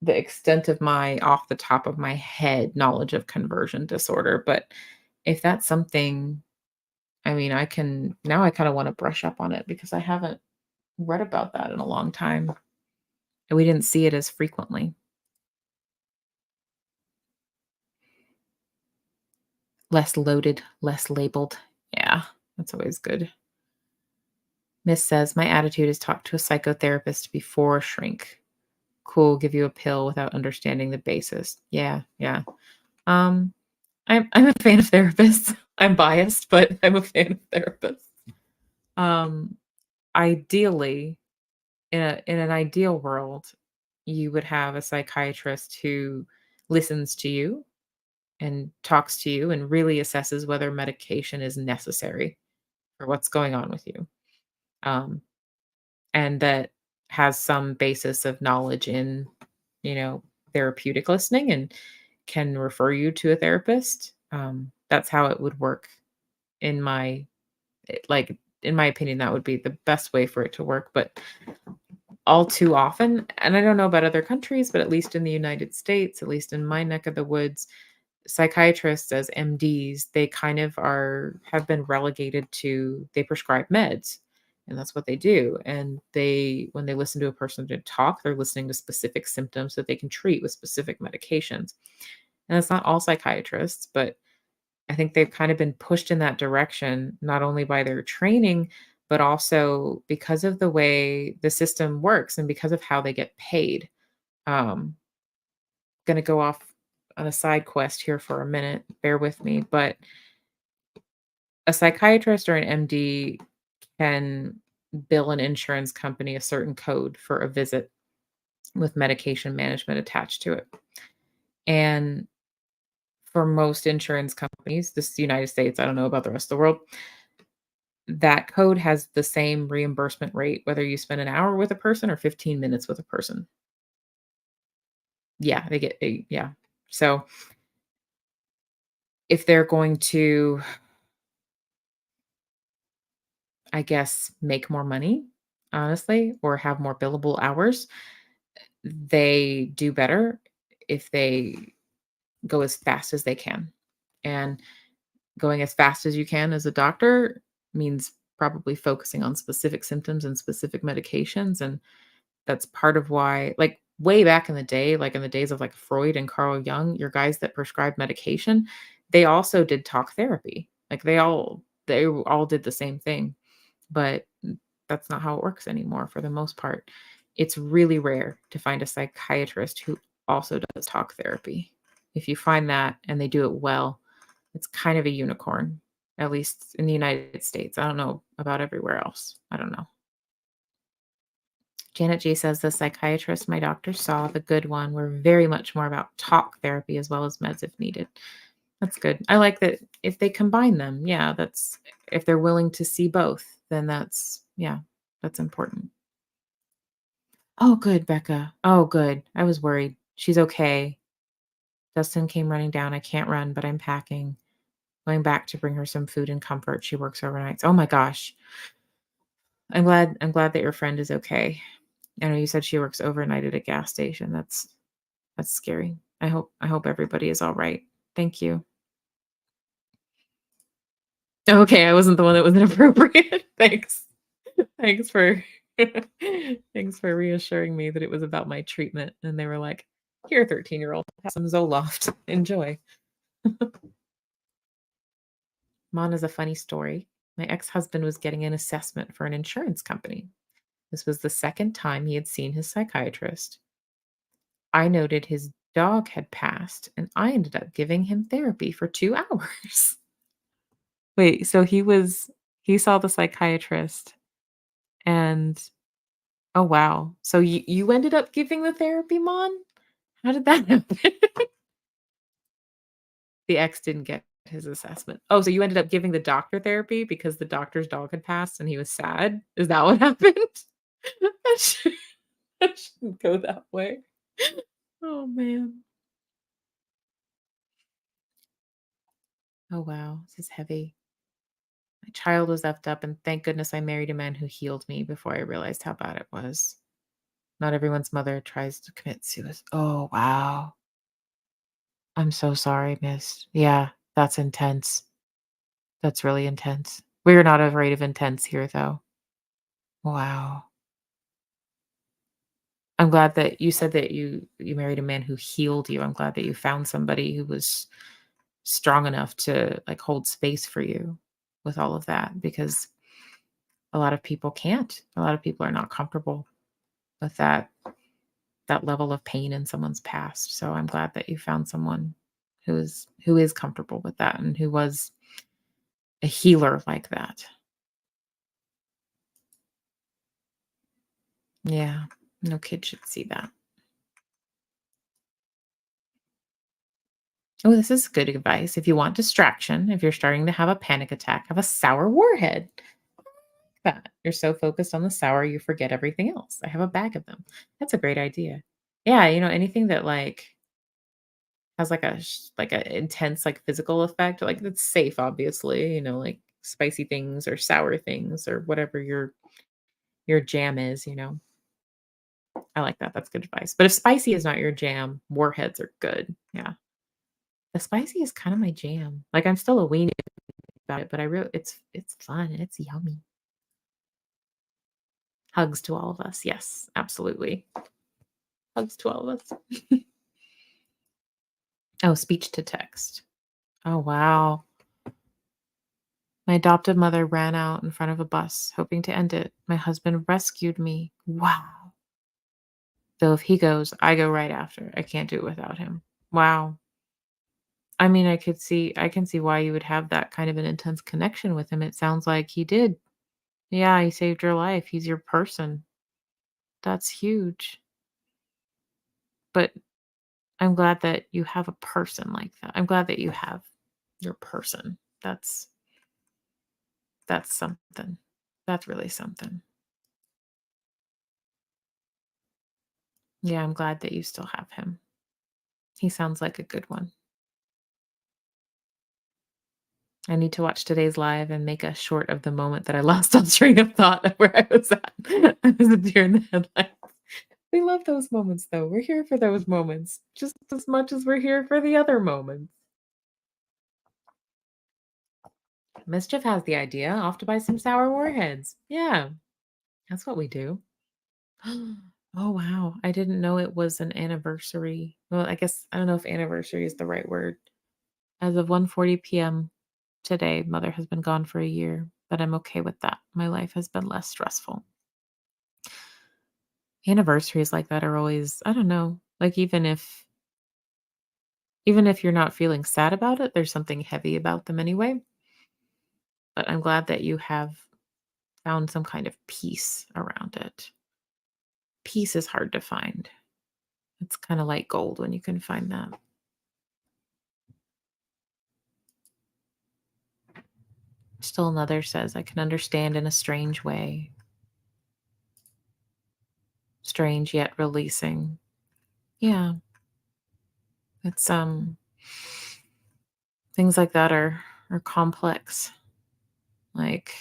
extent of my off the top of my head knowledge of conversion disorder. But if that's something, I mean, I kind of want to brush up on it because I haven't read about that in a long time. And we didn't see it as frequently. Less loaded, less labeled. Yeah, that's always good. Miss says, my attitude is talk to a psychotherapist before shrink. Cool, give you a pill without understanding the basis. Yeah, yeah. Um, I'm a fan of therapists. I'm biased, but I'm a fan of therapists. Um, Ideally, in an ideal world, you would have a psychiatrist who listens to you and talks to you and really assesses whether medication is necessary for what's going on with you. Um, and that has some basis of knowledge in, you know, therapeutic listening and can refer you to a therapist. That's how it would work in my like in my opinion, that would be the best way for it to work. But all too often, and I don't know about other countries, but at least in the United States, at least in my neck of the woods, psychiatrists as MDs, they kind of have been relegated to they prescribe meds. And that's what they do. And they when they listen to a person to talk, they're listening to specific symptoms that they can treat with specific medications. And it's not all psychiatrists, but I think they've kind of been pushed in that direction, not only by their training, but also because of the way the system works and because of how they get paid. Um, Gonna go off on a side quest here for a minute. Bear with me, but a psychiatrist or an MD can bill an insurance company a certain code for a visit with medication management attached to it. And for most insurance companies, this is the United States, I don't know about the rest of the world, that code has the same reimbursement rate whether you spend an hour with a person or 15 minutes with a person. Yeah, yeah. So, if they're going to, I guess, make more money, honestly, or have more billable hours, they do better if they go as fast as they can. And going as fast as you can as a doctor means probably focusing on specific symptoms and specific medications, and that's part of why like, way back in the day, like, in the days of, like, Freud and Carl Jung, your guys that prescribed medication, they also did talk therapy. Like, they all did the same thing, but that's not how it works anymore for the most part. It's really rare to find a psychiatrist who also does talk therapy. If you find that and they do it well, it's kind of a unicorn, at least in the United States. I don't know about everywhere else. I don't know. Janet G says the psychiatrist my doctor saw, the good one, were very much more about talk therapy as well as meds if needed. That's good. I like that if they combine them. Yeah, that's if they're willing to see both, then yeah, that's important. Oh, good, Becca. Oh, good. I was worried. She's okay. Dustin came running down. I can't run, but I'm packing. Going back to bring her some food and comfort. She works overnights. Oh my gosh. I'm glad that your friend is okay. I know you said she works overnight at a gas station. That's scary. I hope everybody is all right. Thank you. Okay, I wasn't the one that was inappropriate. Thanks. Thanks for thanks for reassuring me that it was about my treatment. And they were like, "Here, 13-year-old, have some Zoloft. Enjoy." Mon is a funny story. My ex-husband was getting an assessment for an insurance company. This was the second time he had seen his psychiatrist. I noted his dog had passed, and I ended up giving him therapy for 2 hours. Wait, so he saw the psychiatrist and oh, wow. So you ended up giving the therapy, Mon? How did that happen? The ex didn't get his assessment. Oh, so you ended up giving the doctor therapy because the doctor's dog had passed and he was sad? Is that what happened? That should that shouldn't go that way. Oh, man. Oh, wow. This is heavy. My child was effed up, and thank goodness I married a man who healed me before I realized how bad it was. Not everyone's mother tries to commit suicide. Oh, wow. I'm so sorry, miss. Yeah, that's intense. That's really intense. We're not afraid of intense here, though. Wow. I'm glad that you said that you married a man who healed you. I'm glad that you found somebody who was strong enough to like hold space for you with all of that because a lot of people can't. A lot of people are not comfortable with that level of pain in someone's past. So I'm glad that you found someone who is comfortable with that and who was a healer like that. Yeah. No kid should see that. Oh, this is good advice. If you want distraction, if you're starting to have a panic attack, have a sour warhead. That you're so focused on the sour, you forget everything else. I have a bag of them. That's a great idea. Yeah, anything that has like a intense like physical effect, like that's safe, obviously. Like spicy things or sour things or whatever your jam is. I like that. That's good advice. But if spicy is not your jam, warheads are good. Yeah. The spicy is kind of my jam. Like I'm still a weenie about it, but I really it's fun and it's yummy. Hugs to all of us. Yes, absolutely. Hugs to all of us. Oh, speech to text. Oh, wow. My adopted mother ran out in front of a bus, hoping to end it. My husband rescued me. Wow. Though if he goes, I go right after. I can't do it without him. Wow. I mean, I can see why you would have that kind of an intense connection with him. It sounds like he did. Yeah, he saved your life. He's your person. That's huge. But I'm glad that you have a person like that. I'm glad that you have your person. That's something. That's really something. Yeah, I'm glad that you still have him. He sounds like a good one. I need to watch today's live and make a short of the moment that I lost on train of thought of where I was at. I was a deer in the headlights. We love those moments, though. We're here for those moments just as much as we're here for the other moments. Mischief has the idea. Off to buy some sour warheads. Yeah, that's what we do. Oh, wow. I didn't know it was an anniversary. Well, I guess I don't know if anniversary is the right word. As of 1:40 p.m. today, mother has been gone for a year, but I'm okay with that. My life has been less stressful. Anniversaries like that are always, I don't know, like even if you're not feeling sad about it, there's something heavy about them anyway. But I'm glad that you have found some kind of peace around it. Peace is hard to find. It's kind of like gold when you can find that. Still another says, I can understand in a strange way. Strange yet releasing. Yeah. It's things like that are complex. Like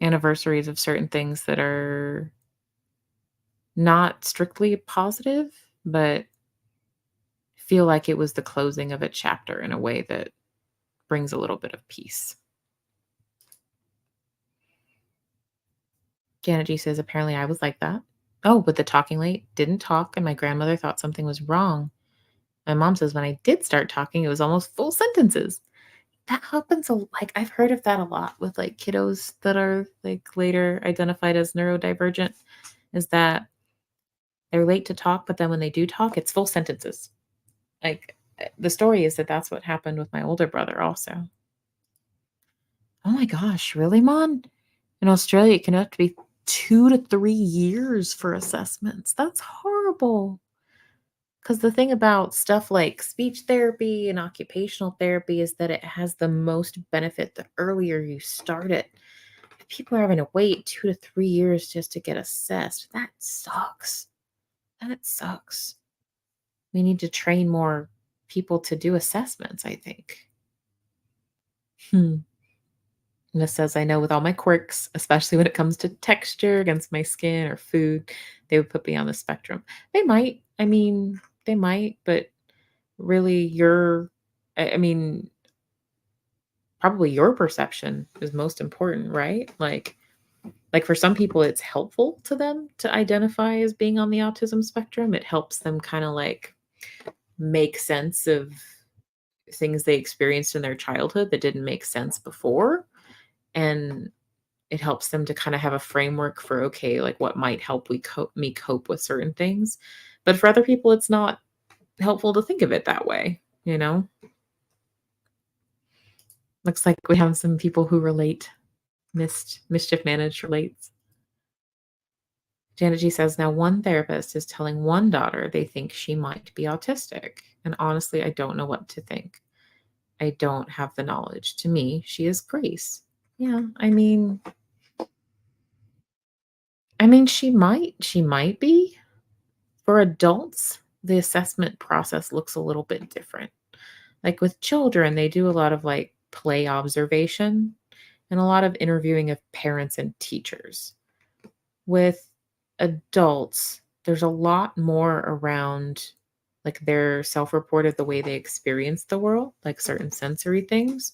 anniversaries of certain things that are not strictly positive, but feel like it was the closing of a chapter in a way that brings a little bit of peace. Janet G says, apparently I was like that. Oh, with the talking late, didn't talk, and my grandmother thought something was wrong. My mom says when I did start talking, it was almost full sentences. That happens like I've heard of that a lot with like kiddos that are like later identified as neurodivergent, is that they're late to talk, but then when they do talk, it's full sentences. Like the story is that that's what happened with my older brother also. Oh my gosh, really, Mon? In Australia, it can have to be 2 to 3 years for assessments. That's horrible. Because the thing about stuff like speech therapy and occupational therapy is that it has the most benefit the earlier you start it. If people are having to wait 2 to 3 years just to get assessed, that sucks. That sucks. We need to train more people to do assessments, I think. Hmm. And it says, I know with all my quirks, especially when it comes to texture against my skin or food, they would put me on the spectrum. They might. I mean, they might, but really I mean, probably your perception is most important, right? Like for some people it's helpful to them to identify as being on the autism spectrum. It helps them kind of like make sense of things they experienced in their childhood that didn't make sense before. and it helps them to kind of have a framework for, okay, like what might help me cope with certain things. But for other people, it's not helpful to think of it that way, you know? Looks like we have some people who relate. Mischief Managed relates. Janet G says, now one therapist is telling one daughter they think she might be autistic. And honestly, I don't know what to think. I don't have the knowledge. To me, she is Grace. Yeah, I mean, she might be. For adults, the assessment process looks a little bit different. Like with children, they do a lot of like play observation and a lot of interviewing of parents and teachers. With adults, there's a lot more around like their self-reported the way they experience the world, like certain sensory things,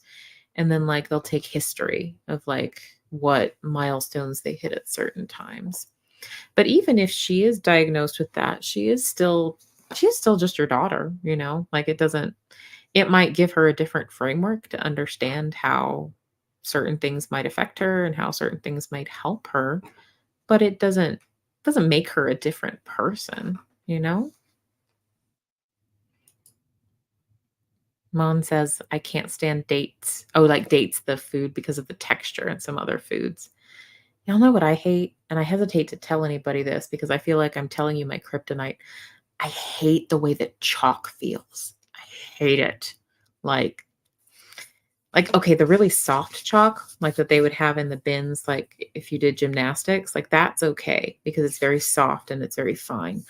and then like they'll take history of like what milestones they hit at certain times. But even if she is diagnosed with that, she is still just your daughter, you know? Like it might give her a different framework to understand how certain things might affect her and how certain things might help her, but it doesn't make her a different person, you know? Mon says, I can't stand dates. Oh, like dates, the food because of the texture and some other foods. Y'all know what I hate? And I hesitate to tell anybody this because I feel like I'm telling you my kryptonite. I hate the way that chalk feels. I hate it. Like okay, the really soft chalk, like that they would have in the bins, like if you did gymnastics, like that's okay because it's very soft and it's very fine.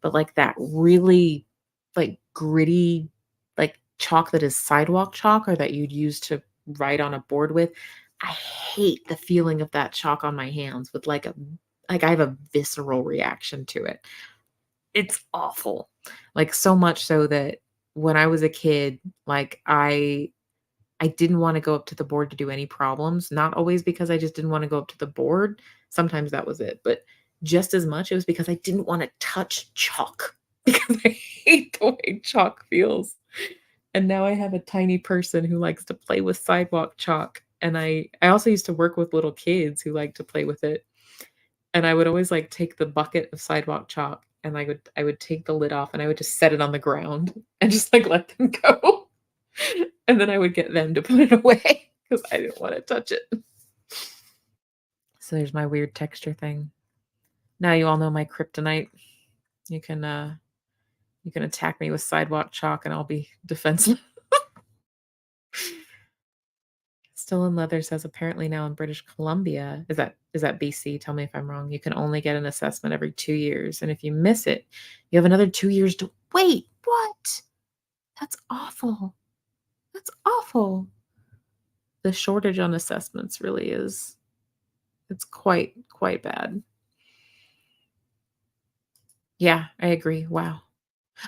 But like that really like gritty, like chalk that is sidewalk chalk or that you'd use to write on a board with, I hate the feeling of that chalk on my hands with like I have a visceral reaction to it. It's awful. Like, so much so that when I was a kid, like, I didn't wanna go up to the board to do any problems, not always because I just didn't wanna go up to the board, sometimes that was it, but just as much it was because I didn't wanna touch chalk because I hate the way chalk feels. And now I have a tiny person who likes to play with sidewalk chalk, and I also used to work with little kids who like to play with it. And I would always, like, take the bucket of sidewalk chalk, and I would take the lid off, and I would just set it on the ground and just, like, let them go. And then I would get them to put it away because I didn't wanna touch it. So there's my weird texture thing. Now you all know my kryptonite. You can, uh, you can attack me with sidewalk chalk, and I'll be defenseless. Still in Leather says apparently now in British Columbia, is that BC? Tell me if I'm wrong. You can only get an assessment every 2 years, and if you miss it, you have another 2 years to wait. What? That's awful. That's awful. The shortage on assessments really is it's quite bad. Yeah, I agree. Wow.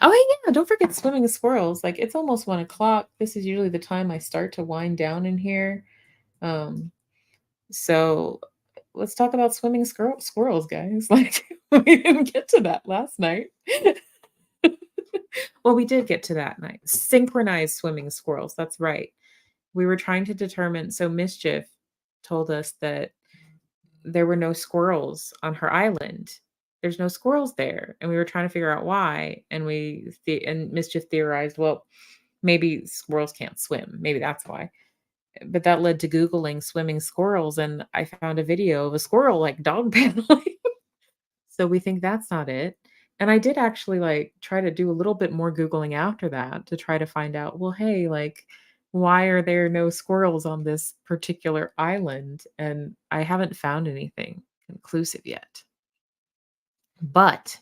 Oh, hey, yeah, don't forget swimming with squirrels. Like it's almost 1 o'clock. This is usually the time I start to wind down in here. Um, So, let's talk about swimming squirrels, guys. Like, we didn't get to that last night. Well, we did get to that night. Synchronized swimming squirrels, that's right. We were trying to determine Mischief told us that there were no squirrels on her island. There's no squirrels there, and we were trying to figure out why, and and Mischief theorized, well, maybe squirrels can't swim. Maybe that's why. But that led to Googling swimming squirrels, and I found a video of a squirrel, like, dog paddling. So we think that's not it. And I did actually, like, try to do a little bit more Googling after that to try to find out, well, hey, like, why are there no squirrels on this particular island? And I haven't found anything conclusive yet. But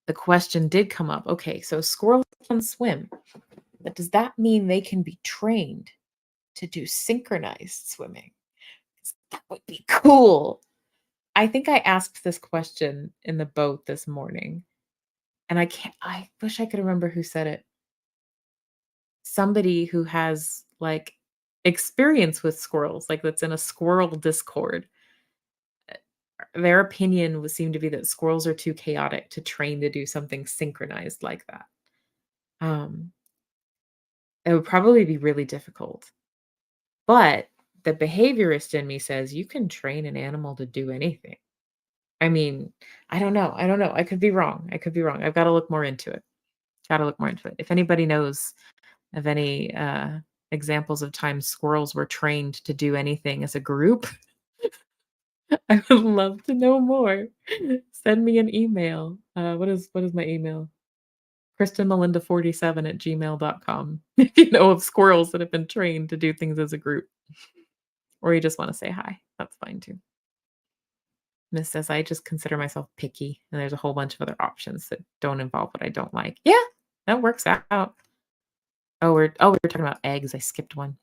the question did come up, okay, so squirrels can swim, but does that mean they can be trained to do synchronized swimming? 'Cause that would be cool. I think I asked this question in the boat this morning, and I wish I could remember who said it. Somebody who has, like, experience with squirrels, like, that's in a squirrel Discord. Their opinion would seem to be that squirrels are too chaotic to train to do something synchronized like that. Um, it would probably be really difficult, but the behaviorist in me says you can train an animal to do anything. I mean, I don't know. I don't know. I could be wrong. I could be wrong. I've got to look more into it. Got to look more into it. If anybody knows of any examples of times squirrels were trained to do anything as a group, I would love to know more. Send me an email. What is my email? KristenMelinda47 at gmail.com. If you know of squirrels that have been trained to do things as a group, or you just want to say hi, that's fine too. Miss says, I just consider myself picky, and there's a whole bunch of other options that don't involve what I don't like. Yeah, that works out. We were talking about eggs. I skipped one.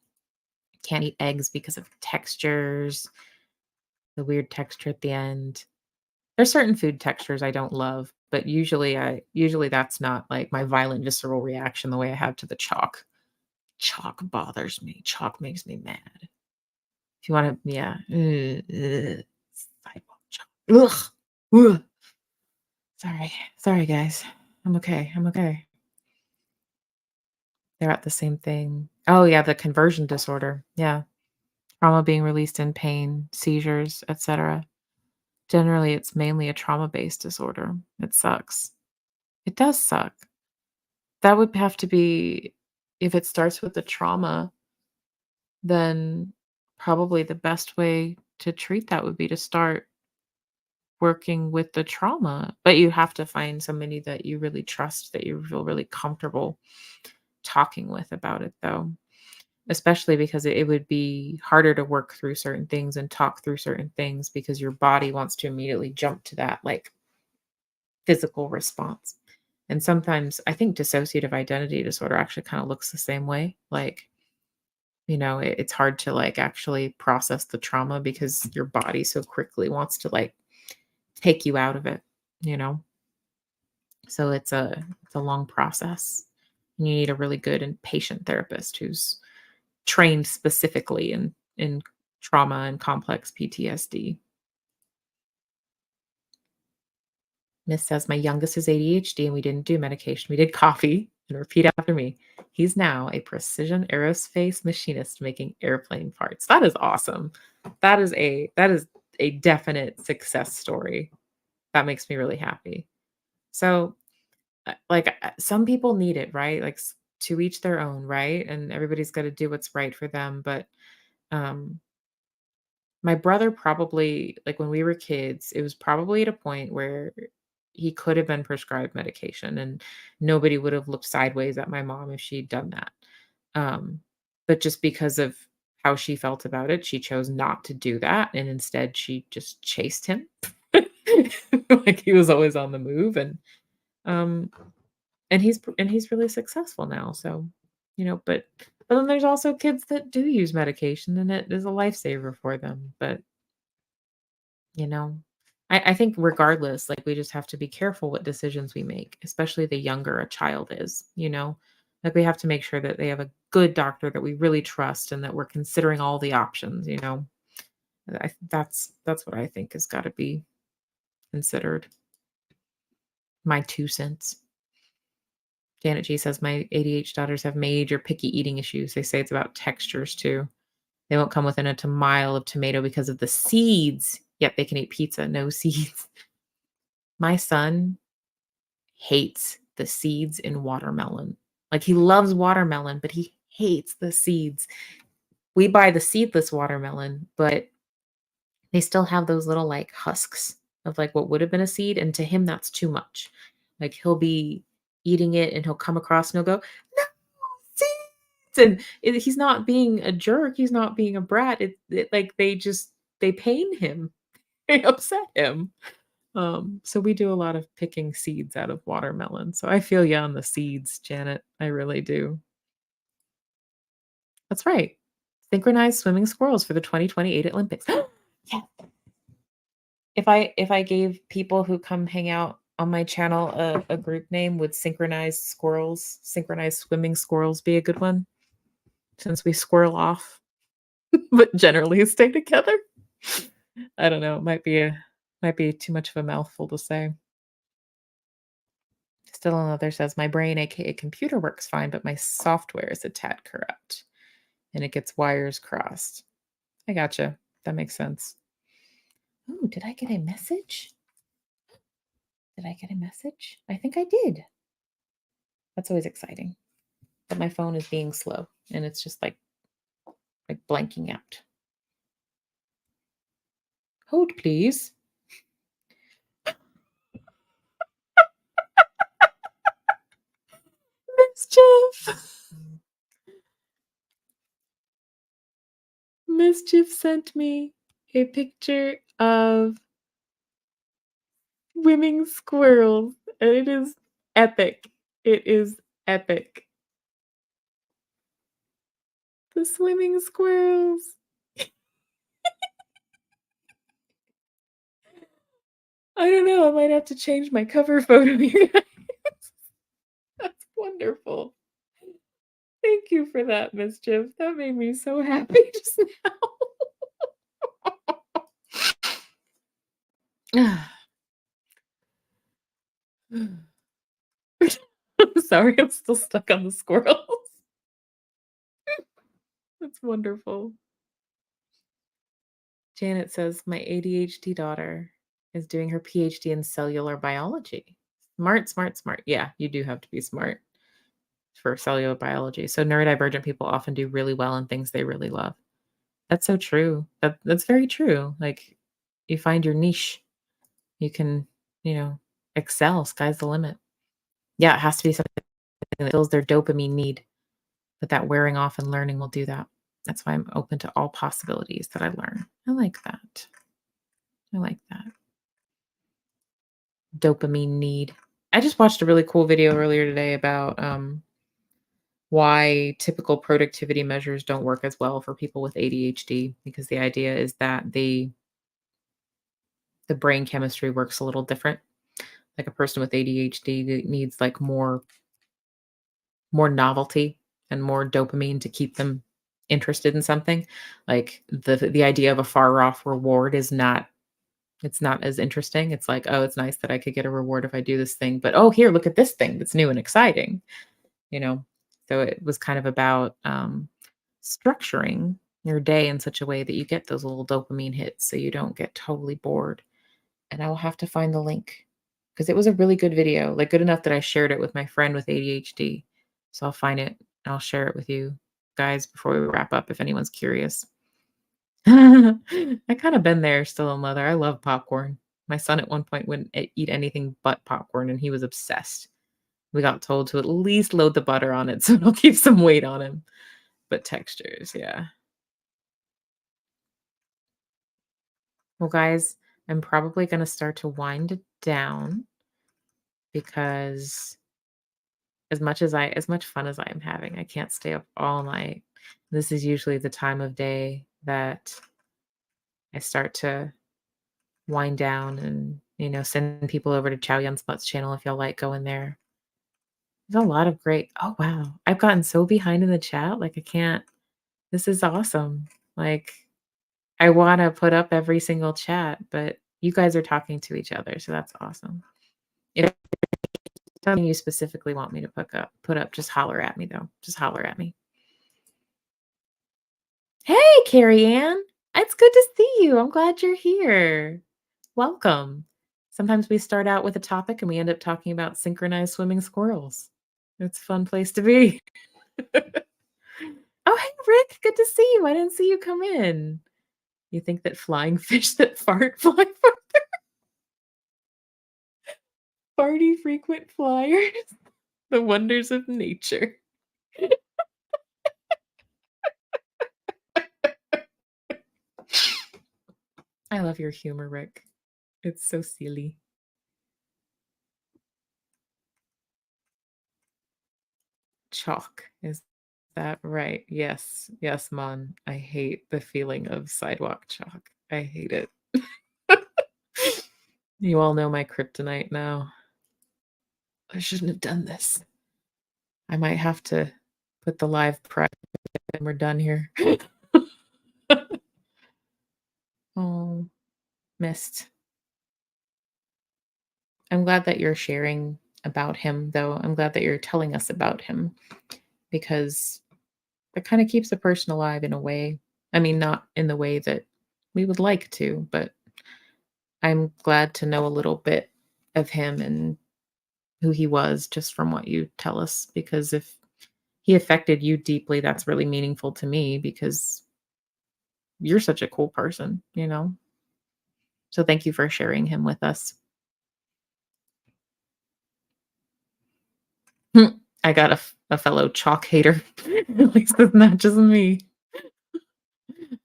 Can't eat eggs because of textures, the weird texture at the end. There's certain food textures I don't love, but usually that's not like my violent visceral reaction the way I have to the chalk. Chalk bothers me. Chalk makes me mad. If you want to, yeah. Sidewalk chalk. Ugh. Ugh. Sorry, guys. I'm okay. I'm okay. They're at the same thing. Oh yeah, the conversion disorder. Yeah, trauma being released in pain, seizures, etc. Generally, it's mainly a trauma-based disorder. It sucks. It does suck. That would have to be if it starts with the trauma, then probably the best way to treat that would be to start working with the trauma. But you have to find somebody that you really trust, that you feel really comfortable talking with about it, though. Especially because it would be harder to work through certain things and talk through certain things because your body wants to immediately jump to that, like, physical response. And sometimes I think dissociative identity disorder actually kinda looks the same way, like, it's hard to, like, actually process the trauma because your body so quickly wants to, like, take you out of it, you know? So it's a long process. You need a really good and patient therapist who's trained specifically in trauma and complex PTSD. Miss says, "My youngest is ADHD, and we didn't do medication. We did coffee." And repeat after me. He's now a precision aerospace machinist making airplane parts. That is awesome. That is a definite success story. That makes me really happy. So, some people need it, right? Like, to each their own, right? And everybody's got to do what's right for them. But um, my brother probably, like, when we were kids, it was probably at a point where he could have been prescribed medication, and nobody would have looked sideways at my mom if she'd done that. Um, but just because of how she felt about it, she chose not to do that, and instead she just chased him. Like, he was always on the move, um and he's really successful now, so, but then there's also kids that do use medication, and it is a lifesaver for them, but, you know, I think regardless, like, we just have to be careful what decisions we make, especially the younger a child is. Like, we have to make sure that they have a good doctor that we really trust and that we're considering all the options. That's what I think has gotta be considered. My 2 cents. Janet G says, "My ADH daughters have major picky eating issues. They say it's about textures too. They won't come within a mile of tomato because of the seeds, yet they can eat pizza, no seeds." My son hates the seeds in watermelon. Like, he loves watermelon, but he hates the seeds. We buy the seedless watermelon, but they still have those little, like, husks of, like, what would have been a seed, and to him, that's too much. Like, he'll be eating it, and he'll come across and he'll go, "No, seeds!" And he's not being a jerk, he's not being a brat, like, they pain him, they upset him. So we do a lot of picking seeds out of watermelon, so I feel you on the seeds, Janet, I really do. That's right. Synchronized swimming squirrels for the 2028 Olympics. Yeah. If I gave people who come hang out on my channel a group name, would synchronized swimming squirrels be a good one? Since we squirrel off, but generally stay together? I don't know, it might be too much of a mouthful to say. Still another says, "My brain, aka computer, works fine, but my software is a tad corrupt and it gets wires crossed." I gotcha. That makes sense. Oh, did I get a message? Did I get a message? I think I did. That's always exciting. But my phone is being slow and it's just like blanking out. Hold, please. Mischief. Mischief sent me a picture of swimming squirrels, and it is epic. It is epic. The swimming squirrels. I don't know. I might have to change my cover photo here. That's wonderful. Thank you for that, Mischief. That made me so happy just now. I'm sorry, I'm still stuck on the squirrels. That's wonderful. Janet says, my ADHD daughter is doing her PhD in cellular biology. Smart, smart, smart. Yeah, you do have to be smart for cellular biology. So neurodivergent people often do really well in things they really love. That's so true. That's very true. Like you find your niche, you can, excel. Sky's the limit. Yeah, it has to be something that fills their dopamine need, but that wearing off and learning will do that. That's why I'm open to all possibilities that I learn. I like that. I like that. Dopamine need. I just watched a really cool video earlier today about why typical productivity measures don't work as well for people with ADHD, because the idea is that the brain chemistry works a little different. Like a person with ADHD that needs like more novelty and more dopamine to keep them interested in something. Like the idea of a far off reward is not, it's not as interesting. It's like, oh, it's nice that I could get a reward if I do this thing, but oh, here, look at this thing that's new and exciting, you know? So it was kind of about structuring your day in such a way that you get those little dopamine hits so you don't get totally bored. And I will have to find the link because it was a really good video, like good enough that I shared it with my friend with ADHD. So I'll find it and I'll share it with you guys before we wrap up if anyone's curious. I kind of been there still in leather. I love popcorn. My son at one point wouldn't eat anything but popcorn and he was obsessed. We got told to at least load the butter on it so it'll keep some weight on him. But textures, yeah. Well, guys, I'm probably going to start to wind it down because as much fun as I am having, I can't stay up all night. This is usually the time of day that I start to wind down and, send people over to Chow Yun Smut's channel if y'all like going there. There's a lot of great, oh wow. I've gotten so behind in the chat. Like I can't, this is awesome. Like I want to put up every single chat, but you guys are talking to each other, so that's awesome. If something you specifically want me to put up, just holler at me though. Just holler at me. Hey, Carrie Ann. It's good to see you. I'm glad you're here. Welcome. Sometimes we start out with a topic and we end up talking about synchronized swimming squirrels. It's a fun place to be. Oh, hey, Rick. Good to see you. I didn't see you come in. You think that flying fish that fart fly farther? Farty frequent flyers. The wonders of nature. I love your humor, Rick. It's so silly. Chalk, is that right? Yes. Yes, Mon. I hate the feeling of sidewalk chalk. I hate it. You all know my kryptonite now. I shouldn't have done this. I might have to put the live prep and we're done here. Oh, missed. I'm glad that you're sharing about him, though. I'm glad that you're telling us about him because it kind of keeps a person alive in a way. I mean, not in the way that we would like to, but I'm glad to know a little bit of him and who he was just from what you tell us, because if he affected you deeply, that's really meaningful to me because you're such a cool person, you know? So thank you for sharing him with us. I got a fellow chalk hater. At least it's not just me.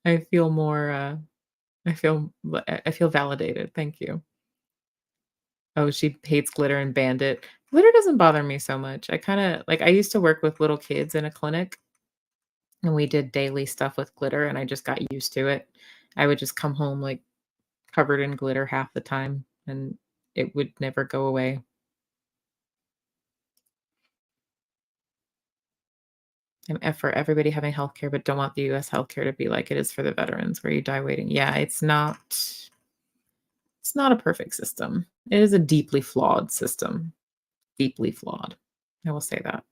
I feel more, I feel validated. Thank you. Oh, she hates glitter and banned it. Glitter doesn't bother me so much. I kinda like, I used to work with little kids in a clinic, and we did daily stuff with glitter, and I just got used to it. I would just come home, like, covered in glitter half the time, and it would never go away. I'm F for everybody having healthcare, but don't want the US healthcare to be like it is for the veterans where you die waiting. Yeah, it's not a perfect system. It is a deeply flawed system. Deeply flawed. I will say that.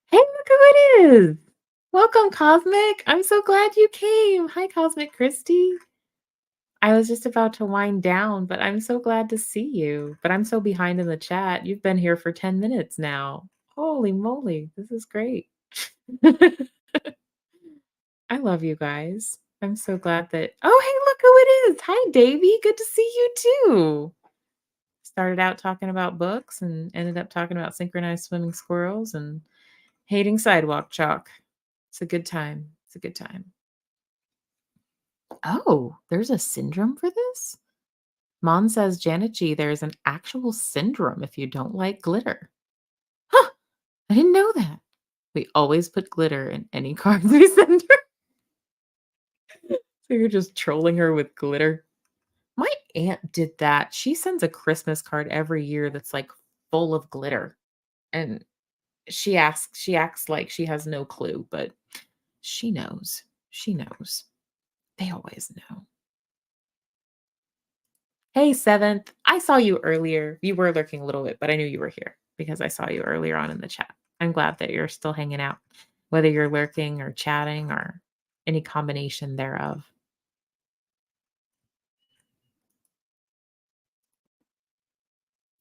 Hey, look who it is. Welcome, Cosmic. I'm so glad you came. Hi, Cosmic Christy. I was just about to wind down, but I'm so glad to see you. But I'm so behind in the chat. You've been here for 10 minutes now. Holy moly, this is great. I love you guys. I'm so glad that oh, hey, look who it is. Hi, Davy. Good to see you too. Started out talking about books and ended up talking about synchronized swimming squirrels and hating sidewalk chalk. It's a good time. It's a good time. Oh, there's a syndrome for this? Mon says, Janet G, there is an actual syndrome if you don't like glitter. Huh, I didn't know that. We always put glitter in any cards we send her. So you're just trolling her with glitter. My aunt did that. She sends a Christmas card every year that's like full of glitter. And she acts like she has no clue, but she knows. She knows. They always know. Hey, Seventh. I saw you earlier. You were lurking a little bit, but I knew you were here because I saw you earlier on in the chat. I'm glad that you're still hanging out, whether you're lurking or chatting or any combination thereof.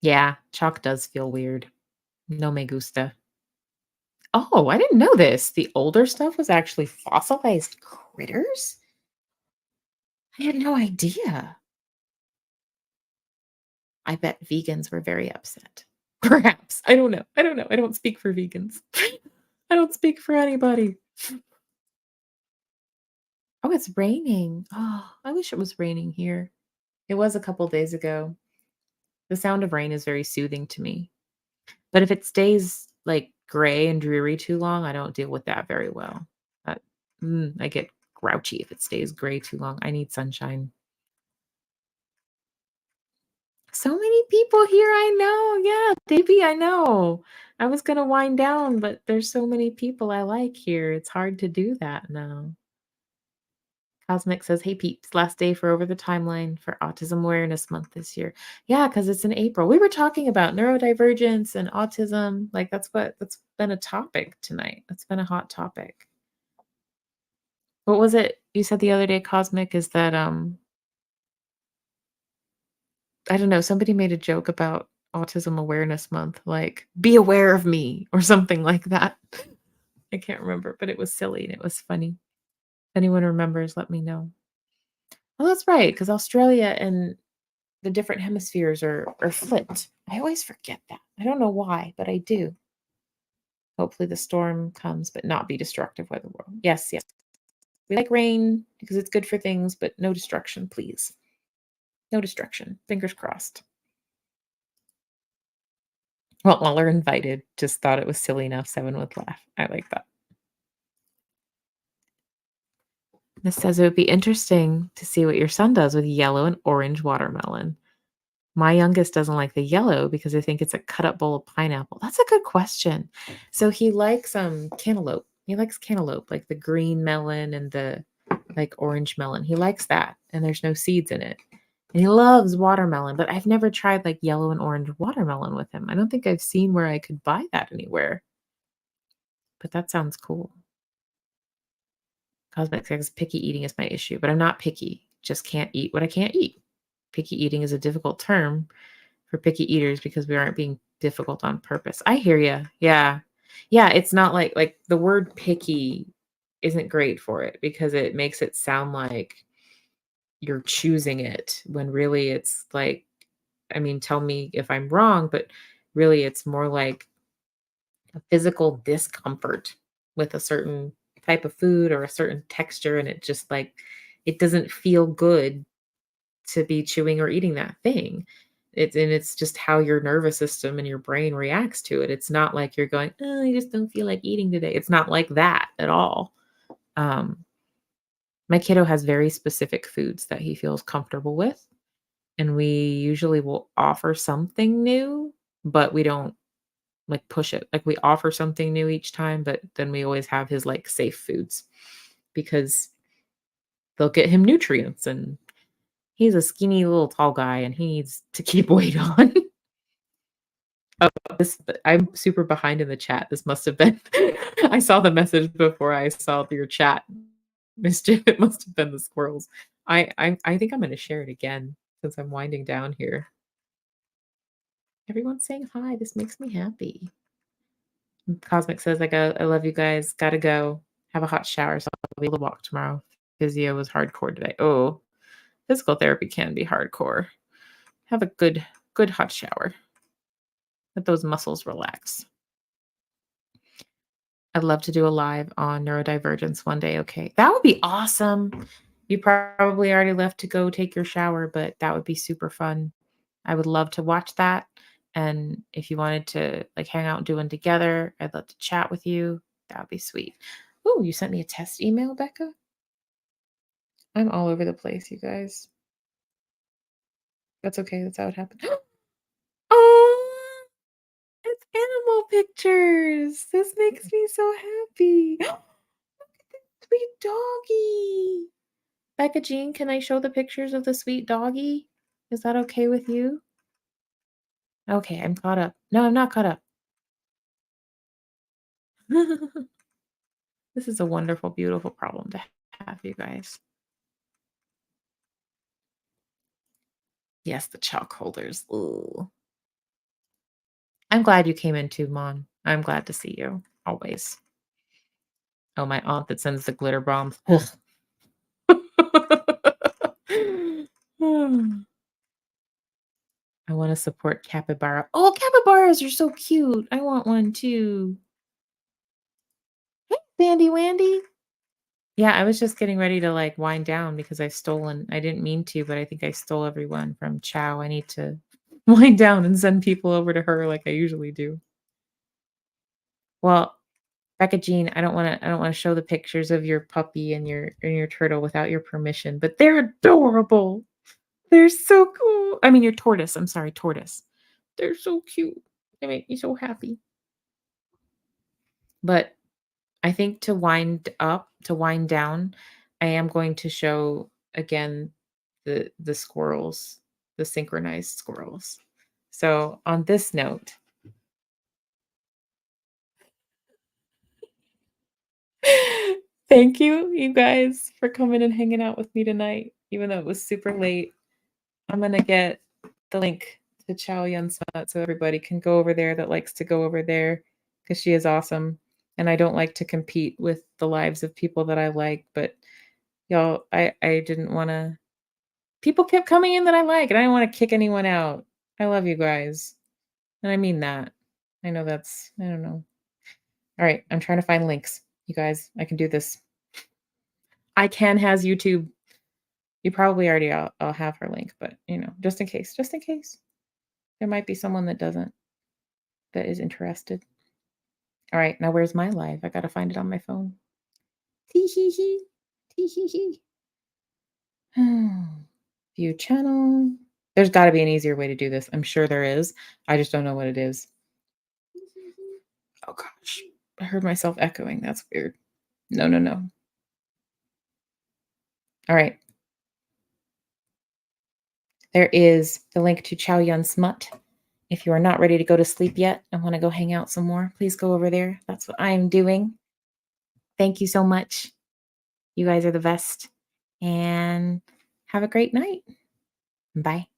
Yeah, chalk does feel weird. No me gusta. Oh, I didn't know this. The older stuff was actually fossilized critters? I had no idea. I bet vegans were very upset. Perhaps. I don't know. I don't know. I don't speak for vegans. I don't speak for anybody. Oh, it's raining. Oh, I wish it was raining here. It was a couple days ago. The sound of rain is very soothing to me. But if it stays like gray and dreary too long, I don't deal with that very well. Uh, I get grouchy if it stays gray too long. I need sunshine. So many people here I know. Yeah, Davey, I know. I was gonna wind down, but there's so many people I like here. It's hard to do that now. Cosmic says, "Hey peeps, last day for Over the Timeline for Autism Awareness Month this year." Yeah, because it's in April. We were talking about neurodivergence and autism. Like that's been a topic tonight. That's been a hot topic. What was it you said the other day, Cosmic? Is that I don't know, somebody made a joke about Autism Awareness Month, like, "Be aware of me," or something like that. I can't remember, but it was silly and it was funny. If anyone remembers, let me know. Oh, that's right, because Australia and the different hemispheres are flipped. I always forget that. I don't know why, but I do. Hopefully the storm comes, but not be destructive weather world. Yes, yes. We like rain because it's good for things, but no destruction, please. No destruction. Fingers crossed. Well, all are invited. Just thought it was silly enough. Seven would laugh. I like that. This says it would be interesting to see what your son does with yellow and orange watermelon. My youngest doesn't like the yellow because I think it's a cut up bowl of pineapple. That's a good question. So he likes cantaloupe. He likes cantaloupe, like the green melon and the like orange melon. He likes that, and there's no seeds in it. And he loves watermelon, but I've never tried like yellow and orange watermelon with him. I don't think I've seen where I could buy that anywhere. but that sounds cool. Cosmic says picky eating is my issue, but I'm not picky. Just can't eat what I can't eat. Picky eating is a difficult term for picky eaters because we aren't being difficult on purpose. I hear you. Yeah. Yeah, it's not like the word picky isn't great for it because it makes it sound like you're choosing it when really it's like, I mean, tell me if I'm wrong, but really it's more like a physical discomfort with a certain type of food or a certain texture, and it just like it doesn't feel good to be chewing or eating that thing. It's just how your nervous system and your brain reacts to it. It's not like you're going, "Oh, I just don't feel like eating today." It's not like that at all. Um, my kiddo has very specific foods that he feels comfortable with, and we usually will offer something new, but we don't like push it. Like we offer something new each time, but then we always have his like safe foods because they'll get him nutrients, and he's a skinny little tall guy and he needs to keep weight on. Oh, this I'm super behind in the chat. This must have been I saw the message before I saw your chat. Mischief, it must have been the squirrels. I think I'm gonna share it again since I'm winding down here. Everyone's saying hi. This makes me happy. Cosmic says, I love you guys. Gotta go. Have a hot shower so I'll be able to walk tomorrow. Physio was hardcore today. Oh, physical therapy can be hardcore. Have a good hot shower. Let those muscles relax. I'd love to do a live on neurodivergence one day. Okay. That would be awesome. You probably already left to go take your shower, but that would be super fun. I would love to watch that. And if you wanted to like hang out and do one together, I'd love to chat with you. That would be sweet. Oh, you sent me a test email, Becca? I'm all over the place, you guys. That's okay. That's how it happened. Oh, it's animal pictures. This makes me so happy. Sweet doggy. Becca Jean, can I show the pictures of the sweet doggy? Is that okay with you? Okay, I'm caught up. No, I'm not caught up. This is a wonderful, beautiful problem to have, you guys. Yes, the chalk holders. Ooh. I'm glad you came in too, Mon. I'm glad to see you, always. Oh, my aunt that sends the glitter bombs. Ugh. I wanna support capybara. Oh, capybaras are so cute. I want one too. Hey, Sandy Wandy. Yeah, I was just getting ready to, like, wind down because I didn't mean to, but I think I stole everyone from Chow. I need to wind down and send people over to her like I usually do. Well, Becca Jean, I don't wanna show the pictures of your puppy and your turtle without your permission, but they're adorable. They're so cool. I mean, your tortoise, I'm sorry, tortoise. They're so cute. They make me so happy. But I think to wind down, I am going to show again the squirrels, the synchronized squirrels. So on this note, thank you, you guys, for coming and hanging out with me tonight, even though it was super late. I'm gonna get the link to Chow Yun Summit so everybody can go over there that likes to go over there because she is awesome. And I don't like to compete with the lives of people that I like, but y'all, I didn't want to. People kept coming in that I like, and I didn't want to kick anyone out. I love you guys, and I mean that. I know that's I don't know. All right, I'm trying to find links. You guys, I can do this. I can has YouTube. You probably already I'll have her link, but just in case, there might be someone that doesn't that is interested. All right, now where's my live? I gotta find it on my phone. Tee hee hee, tee hee hee. View channel. There's got to be an easier way to do this. I'm sure there is. I just don't know what it is. Oh gosh, I heard myself echoing. That's weird. No, no, no. All right. There is the link to Chow Yun Smut If you are not ready to go to sleep yet and want to go hang out some more, please go over there. That's what I am doing. Thank you so much. You guys are the best. And have a great night. Bye.